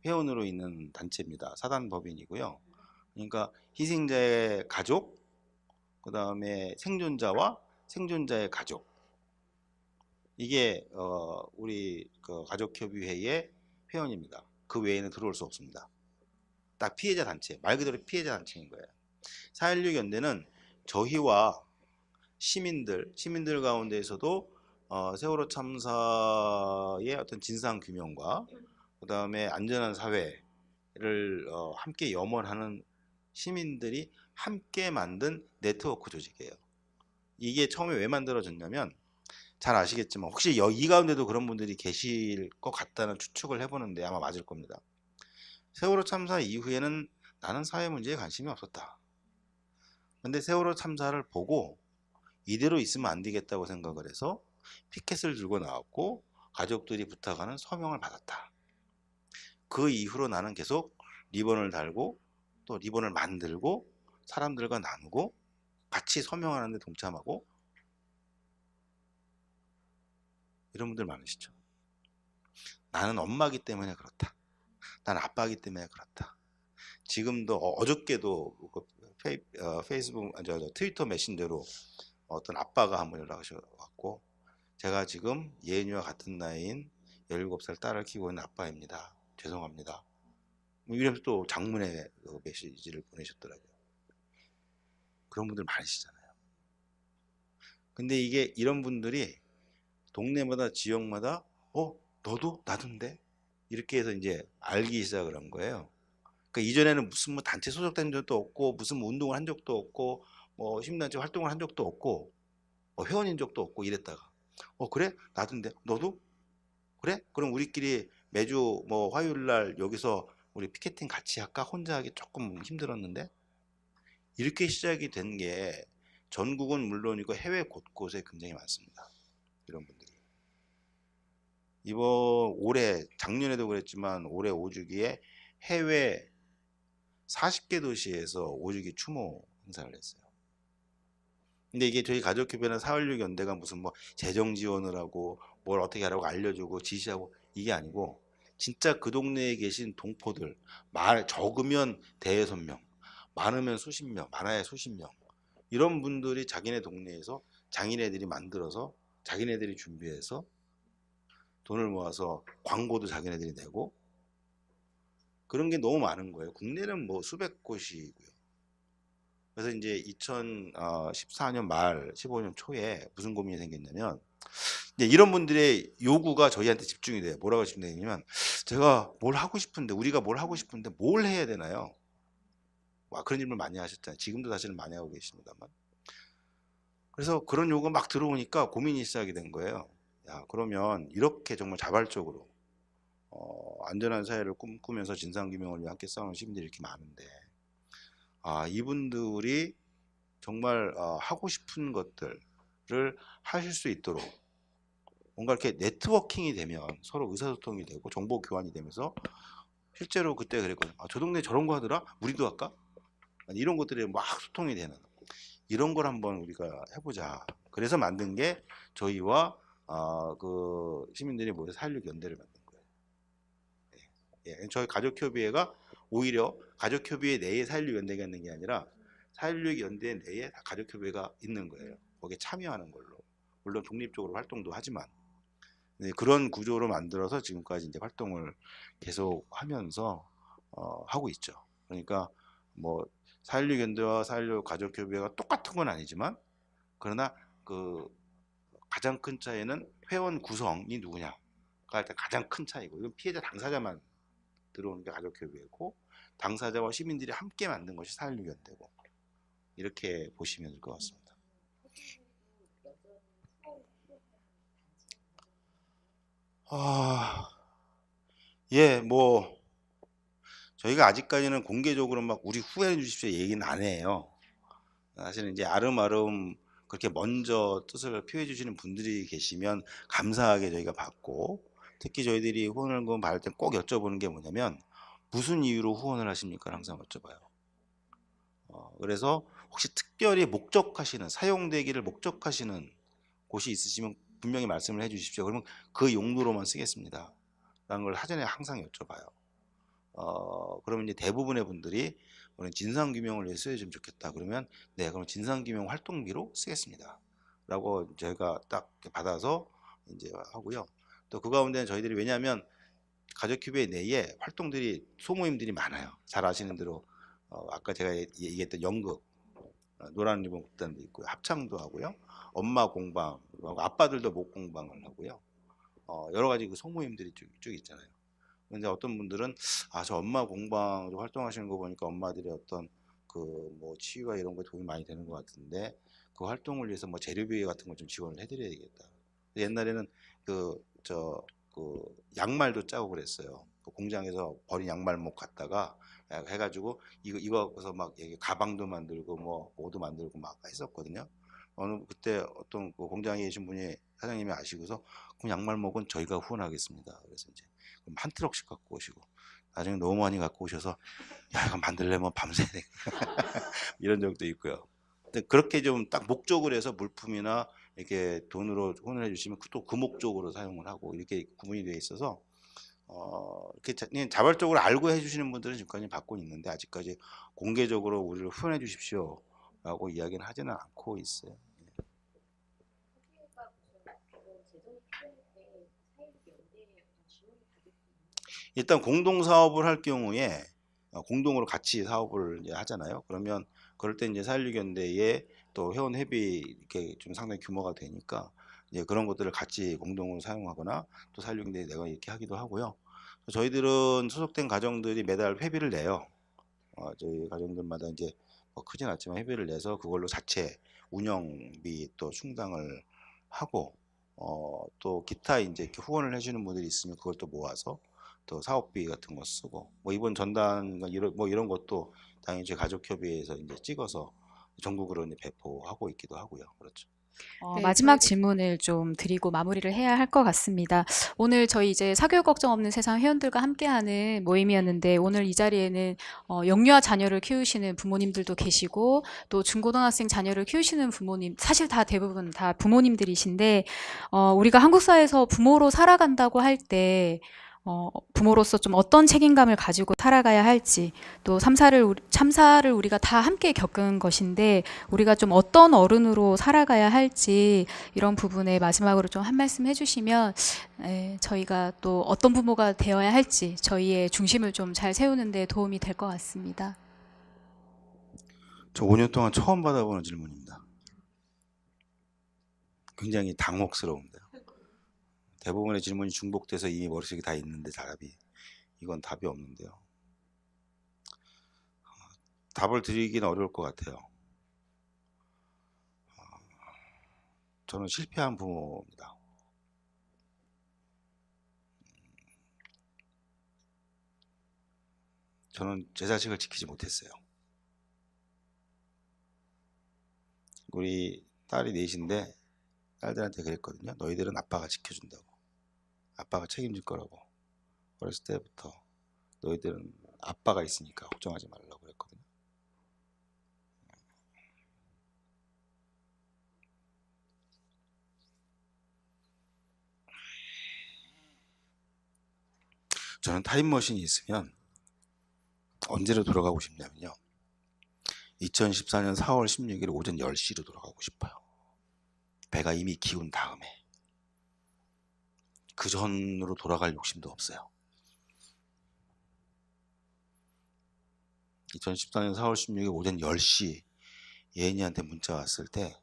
회원으로 있는 단체입니다. 사단법인이고요. 그러니까 희생자의 가족, 그 다음에 생존자와 생존자의 가족. 이게 우리 그 가족협의회의 회원입니다. 그 외에는 들어올 수 없습니다. 딱 피해자 단체, 말 그대로 피해자 단체인 거예요. 4.16 연대는 저희와 시민들 가운데에서도 세월호 참사의 어떤 진상 규명과 그 다음에 안전한 사회를 함께 염원하는 시민들이 함께 만든 네트워크 조직이에요. 이게 처음에 왜 만들어졌냐면 잘 아시겠지만 혹시 이 가운데도 그런 분들이 계실 것 같다는 추측을 해보는데 아마 맞을 겁니다. 세월호 참사 이후에는 나는 사회 문제에 관심이 없었다. 근데 세월호 참사를 보고 이대로 있으면 안 되겠다고 생각을 해서 피켓을 들고 나왔고 가족들이 부탁하는 서명을 받았다. 그 이후로 나는 계속 리본을 달고 또 리본을 만들고 사람들과 나누고 같이 서명하는 데 동참하고 이런 분들 많으시죠. 나는 엄마기 때문에 그렇다. 나는 아빠기 때문에 그렇다. 지금도 어저께도 페이스북 트위터 메신저로 어떤 아빠가 한번 연락하셔갖고 제가 지금 예은이와 같은 나이인 17살 딸을 키우고 있는 아빠입니다. 죄송합니다. 이러면서 또 장문의 메시지를 보내셨더라고요. 그런 분들 많으시잖아요. 근데 이게 이런 분들이 동네마다 지역마다 너도 나도인데 이렇게 해서 이제 알기 시작을 한 거예요. 그러니까 이전에는 무슨 뭐 단체 소속된 적도 없고 무슨 뭐 운동을 한 적도 없고 뭐 시민단체 활동을 한 적도 없고 뭐 회원인 적도 없고 이랬다가 그래? 나도인데 너도? 그래? 그럼 우리끼리 매주 뭐 화요일 날 여기서 우리 피켓팅 같이 할까? 혼자 하기 조금 힘들었는데 이렇게 시작이 된 게 전국은 물론이고 해외 곳곳에 굉장히 많습니다. 이런 분들이. 올해 작년에도 그랬지만 올해 5주기에 해외 40개 도시에서 5주기 추모 행사를 했어요. 근데 이게 저희 가족협회는 4.16 연대가 무슨 뭐 재정 지원을 하고 뭘 어떻게 하라고 알려주고 지시하고 이게 아니고 진짜 그 동네에 계신 동포들 적으면 대여섯 명, 많으면 수십 명, 많아야 수십 명 이런 분들이 자기네 동네에서 자기네들이 만들어서 자기네들이 준비해서 돈을 모아서 광고도 자기네들이 내고 그런 게 너무 많은 거예요. 국내는 뭐 수백 곳이고요. 그래서 이제 2014년 말 15년 초에 무슨 고민이 생겼냐면 이제 이런 분들의 요구가 저희한테 집중이 돼요. 뭐라고 집중되냐면 제가 뭘 하고 싶은데 우리가 뭘 하고 싶은데 뭘 해야 되나요? 그런 질문 많이 하셨잖아요. 지금도 사실은 많이 하고 계십니다만 그래서 그런 요구가 막 들어오니까 고민이 시작이 된 거예요. 야, 그러면 이렇게 정말 자발적으로 안전한 사회를 꿈꾸면서 진상규명을 위해 함께 싸우는 시민들이 이렇게 많은데, 이분들이 정말 하고 싶은 것들을 하실 수 있도록 뭔가 이렇게 네트워킹이 되면 서로 의사소통이 되고 정보 교환이 되면서, 실제로 그때 그랬거든요. 저 동네 저런 거 하더라? 우리도 할까? 이런 것들이 막 소통이 되는, 이런 걸 한번 우리가 해보자. 그래서 만든 게 저희와 그 시민들이 모여서 4.16 연대를 만든 거예요. 예, 저희 가족협의회가 오히려 가족협의회 내에 4.16 연대가 있는 게 아니라 4.16 연대 내에 다 가족협의회가 있는 거예요. 거기에 참여하는 걸로. 물론 독립적으로 활동도 하지만, 네, 그런 구조로 만들어서 지금까지 이제 활동을 계속 하면서 하고 있죠. 그러니까 뭐 4.16 연대와 4.16 가족협의회가 똑같은 건 아니지만, 그러나 그 가장 큰 차이는 회원 구성이 누구냐가 일단 가장 큰 차이고, 이건 피해자 당사자만 들어오는 게 가족협의회고, 당사자와 시민들이 함께 만든 것이 4.16 연대고, 이렇게 보시면 될 것 같습니다. 예, 뭐 저희가 아직까지는 공개적으로 막 우리 후회해 주십시오 얘기는 안 해요. 사실은 이제 아름아름 그렇게 먼저 뜻을 표해 주시는 분들이 계시면 감사하게 저희가 받고, 특히 저희들이 후원을 받을 때 꼭 여쭤보는 게 뭐냐면, 무슨 이유로 후원을 하십니까? 항상 여쭤봐요. 그래서 혹시 특별히 목적하시는, 사용되기를 목적하시는 곳이 있으시면 분명히 말씀을 해 주십시오. 그러면 그 용도로만 쓰겠습니다 라는 걸 사전에 항상 여쭤봐요. 그러면 이제 대부분의 분들이 오늘 진상규명을 위해 쓰여주면 좋겠다. 그러면 네, 그럼 진상규명 활동비로 쓰겠습니다 라고 저희가 딱 받아서 이제 하고요. 또 그 가운데는 저희들이, 왜냐하면 가족협의회 내에 활동들이, 소모임들이 많아요. 잘 아시는 대로 아까 제가 얘기했던 연극, 노란 리본 극단도 있고요, 합창도 하고요, 엄마 공방, 아빠들도 목 공방을 하고요. 여러 가지 그 소모임들이 쭉 있잖아요. 근데 어떤 분들은 저 엄마 공방 활동하시는 거 보니까 엄마들의 어떤 그 뭐 치유와 이런 거에 도움이 많이 되는 것 같은데, 그 활동을 위해서 뭐 재료비 같은 걸 좀 지원을 해드려야겠다. 옛날에는 그 양말도 짜고 그랬어요. 그 공장에서 버린 양말목 갖다가 해가지고 이거서 막 가방도 만들고 뭐 옷도 만들고 막 했었거든요. 그때 어떤 그 공장에 계신 분이, 사장님이 아시고서, 그 양말목은 저희가 후원하겠습니다. 그래서 이제 그럼 한 트럭씩 갖고 오시고, 나중에 너무 많이 갖고 오셔서 야, 이거 만들려면 밤새야 돼 이런 적도 있고요. 근데 그렇게 좀 딱 목적을 해서 물품이나 이렇게 돈으로 후원을 해주시면 또 그 목적으로 사용을 하고, 이렇게 구분이 되어 있어서 이렇게 자발적으로 알고 해주시는 분들은 지금까지 받고 있는데, 아직까지 공개적으로 우리를 후원해 주십시오 라고 이야기는 하지는 않고 있어요. 일단 공동사업을 할 경우에 공동으로 같이 사업을 이제 하잖아요. 그러면 그럴 때 이제 4.16 연대에 또 회원 회비 이렇게 좀 상당히 규모가 되니까 이제 그런 것들을 같이 공동으로 사용하거나, 또 4.16 연대에 내가 이렇게 하기도 하고요. 저희들은 소속된 가정들이 매달 회비를 내요. 저희 가정들마다 이제 뭐 크진 않지만 회비를 내서 그걸로 자체 운영비 또 충당을 하고, 또 기타 이제 이렇게 후원을 해주는 분들이 있으면 그걸 또 모아서 또 사업비 같은 거 쓰고, 뭐 이번 전단 이런 것도 당연히 저희 가족협의회에서 이제 찍어서 전국으로 이제 배포하고 있기도 하고요. 그렇죠. 네, 네, 마지막 저희 질문을 좀 드리고 마무리를 해야 할 것 같습니다. 오늘 저희 이제 사교육 걱정 없는 세상 회원들과 함께하는 모임이었는데, 오늘 이 자리에는 영유아 자녀를 키우시는 부모님들도 계시고, 또 중고등학생 자녀를 키우시는 부모님, 사실 다 대부분 다 부모님들이신데, 우리가 한국 사회에서 부모로 살아간다고 할 때 부모로서 좀 어떤 책임감을 가지고 살아가야 할지, 또 참사를 우리가 다 함께 겪은 것인데 우리가 좀 어떤 어른으로 살아가야 할지, 이런 부분에 마지막으로 좀 한 말씀 해주시면 저희가 또 어떤 부모가 되어야 할지 저희의 중심을 좀 잘 세우는 데 도움이 될 것 같습니다. 저 5년 동안 처음 받아보는 질문입니다. 굉장히 당혹스러운데요. 대부분의 질문이 중복돼서 이미 머릿속에 다 있는데 이건 답이 없는데요. 답을 드리기는 어려울 것 같아요. 저는 실패한 부모입니다. 저는 제 자식을 지키지 못했어요. 우리 딸이 넷인데 딸들한테 그랬거든요. 너희들은 아빠가 지켜준다고. 아빠가 책임질 거라고. 어렸을 때부터 너희들은 아빠가 있으니까 걱정하지 말라고 그랬거든요. 저는 타임머신이 있으면 언제로 돌아가고 싶냐면요. 2014년 4월 16일 오전 10시로 돌아가고 싶어요. 배가 이미 기운 다음에. 그 전으로 돌아갈 욕심도 없어요. 2014년 4월 16일 오전 10시 예은이한테 문자 왔을 때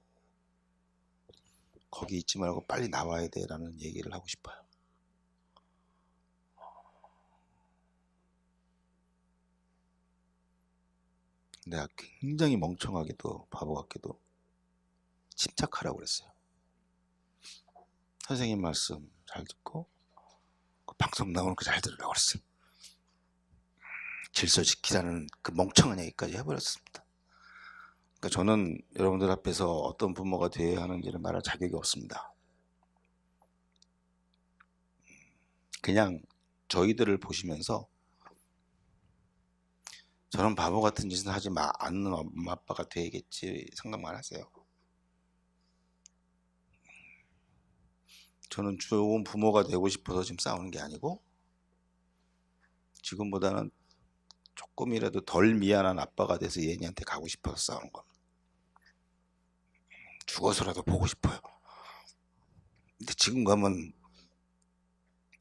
거기 있지 말고 빨리 나와야 돼 라는 얘기를 하고 싶어요. 내가 굉장히 멍청하게도 바보 같게도 침착하라고 그랬어요. 선생님 말씀 잘 듣고 그 방송 나오는 거 잘 들으라고 그랬어요. 질서 지키라는 그 멍청한 얘기까지 해버렸습니다. 그러니까 저는 여러분들 앞에서 어떤 부모가 되어야 하는지를 말할 자격이 없습니다. 그냥 저희들을 보시면서 저런 바보 같은 짓은 하지 않는 엄마 아빠가 되겠지 생각만 하세요. 저는 좋은 부모가 되고 싶어서 지금 싸우는 게 아니고 지금보다는 조금이라도 덜 미안한 아빠가 돼서 예은이한테 가고 싶어서 싸우는 겁니다. 죽어서라도 보고 싶어요. 근데 지금 가면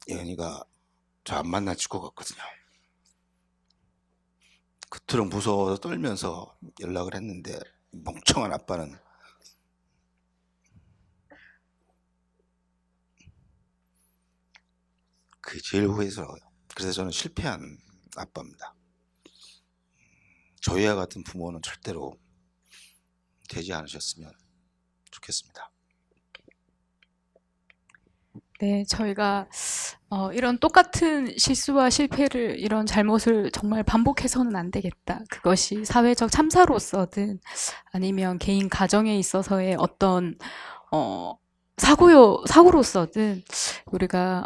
예은이가 저 안 만나 줄 것 같거든요. 그토록 무서워서 떨면서 연락을 했는데 멍청한 아빠는 그게 제일 후회스러워요. 그래서 저는 실패한 아빠입니다. 저희와 같은 부모는 절대로 되지 않으셨으면 좋겠습니다. 네, 저희가 이런 똑같은 실수와 실패를, 이런 잘못을 정말 반복해서는 안 되겠다. 그것이 사회적 참사로서든 아니면 개인 가정에 있어서의 어떤 사고로서든 우리가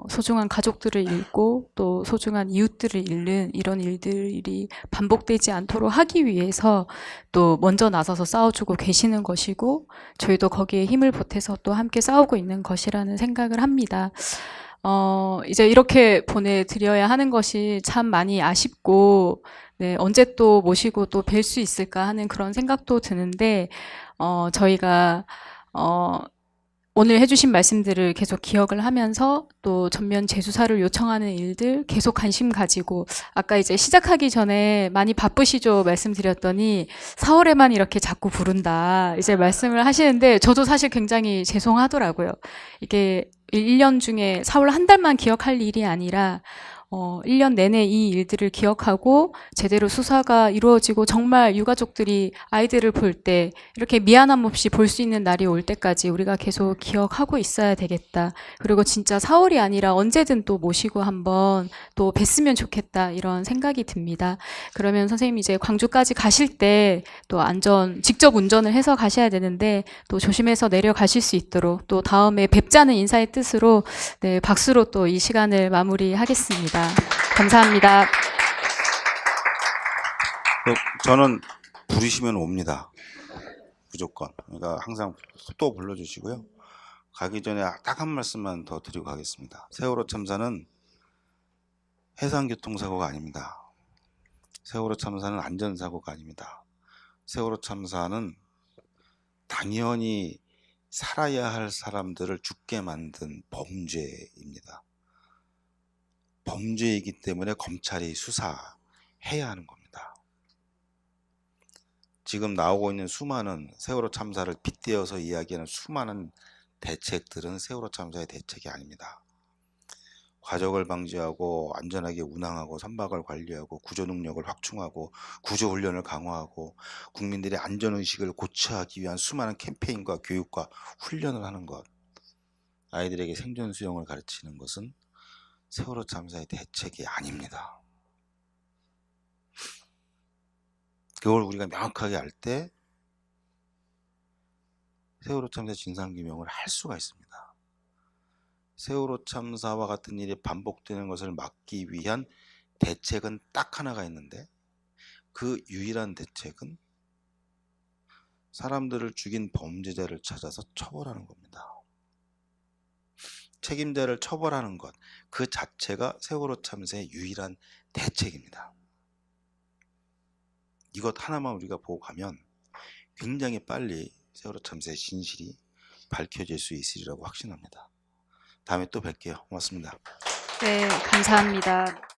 소중한 가족들을 잃고 또 소중한 이웃들을 잃는 이런 일들이 반복되지 않도록 하기 위해서 또 먼저 나서서 싸워주고 계시는 것이고 저희도 거기에 힘을 보태서 또 함께 싸우고 있는 것이라는 생각을 합니다. 이제 이렇게 보내드려야 하는 것이 참 많이 아쉽고 네, 언제 또 모시고 또 뵐 수 있을까 하는 그런 생각도 드는데 저희가 오늘 해주신 말씀들을 계속 기억을 하면서 또 전면 재수사를 요청하는 일들 계속 관심 가지고 아까 이제 시작하기 전에 많이 바쁘시죠 말씀드렸더니 4월에만 이렇게 자꾸 부른다 이제 말씀을 하시는데 저도 사실 굉장히 죄송하더라고요. 이게 1년 중에 4월 한 달만 기억할 일이 아니라 1년 내내 이 일들을 기억하고 제대로 수사가 이루어지고 정말 유가족들이 아이들을 볼 때 이렇게 미안함 없이 볼 수 있는 날이 올 때까지 우리가 계속 기억하고 있어야 되겠다. 그리고 진짜 4월이 아니라 언제든 또 모시고 한번 또 뵀으면 좋겠다 이런 생각이 듭니다. 그러면 선생님 이제 광주까지 가실 때 또 직접 운전을 해서 가셔야 되는데 또 조심해서 내려가실 수 있도록 또 다음에 뵙자는 인사의 뜻으로 네, 박수로 또 이 시간을 마무리하겠습니다. 감사합니다. 저는 부르시면 옵니다. 무조건. 그러니까 항상 또 불러주시고요. 가기 전에 딱 한 말씀만 더 드리고 가겠습니다. 세월호 참사는 해상교통사고가 아닙니다. 세월호 참사는 안전사고가 아닙니다. 세월호 참사는 당연히 살아야 할 사람들을 죽게 만든 범죄입니다. 범죄이기 때문에 검찰이 수사해야 하는 겁니다. 지금 나오고 있는 수많은 세월호 참사를 빗대어서 이야기하는 수많은 대책들은 세월호 참사의 대책이 아닙니다. 과적을 방지하고 안전하게 운항하고 선박을 관리하고 구조 능력을 확충하고 구조 훈련을 강화하고 국민들의 안전 의식을 고취하기 위한 수많은 캠페인과 교육과 훈련을 하는 것, 아이들에게 생존 수영을 가르치는 것은 세월호 참사의 대책이 아닙니다. 그걸 우리가 명확하게 알 때 세월호 참사 진상규명을 할 수가 있습니다. 세월호 참사와 같은 일이 반복되는 것을 막기 위한 대책은 딱 하나가 있는데, 그 유일한 대책은 사람들을 죽인 범죄자를 찾아서 처벌하는 겁니다. 책임자를 처벌하는 것, 그 자체가 세월호 참사의 유일한 대책입니다. 이것 하나만 우리가 보고 가면 굉장히 빨리 세월호 참사의 진실이 밝혀질 수 있으리라고 확신합니다. 다음에 또 뵐게요. 고맙습니다. 네, 감사합니다.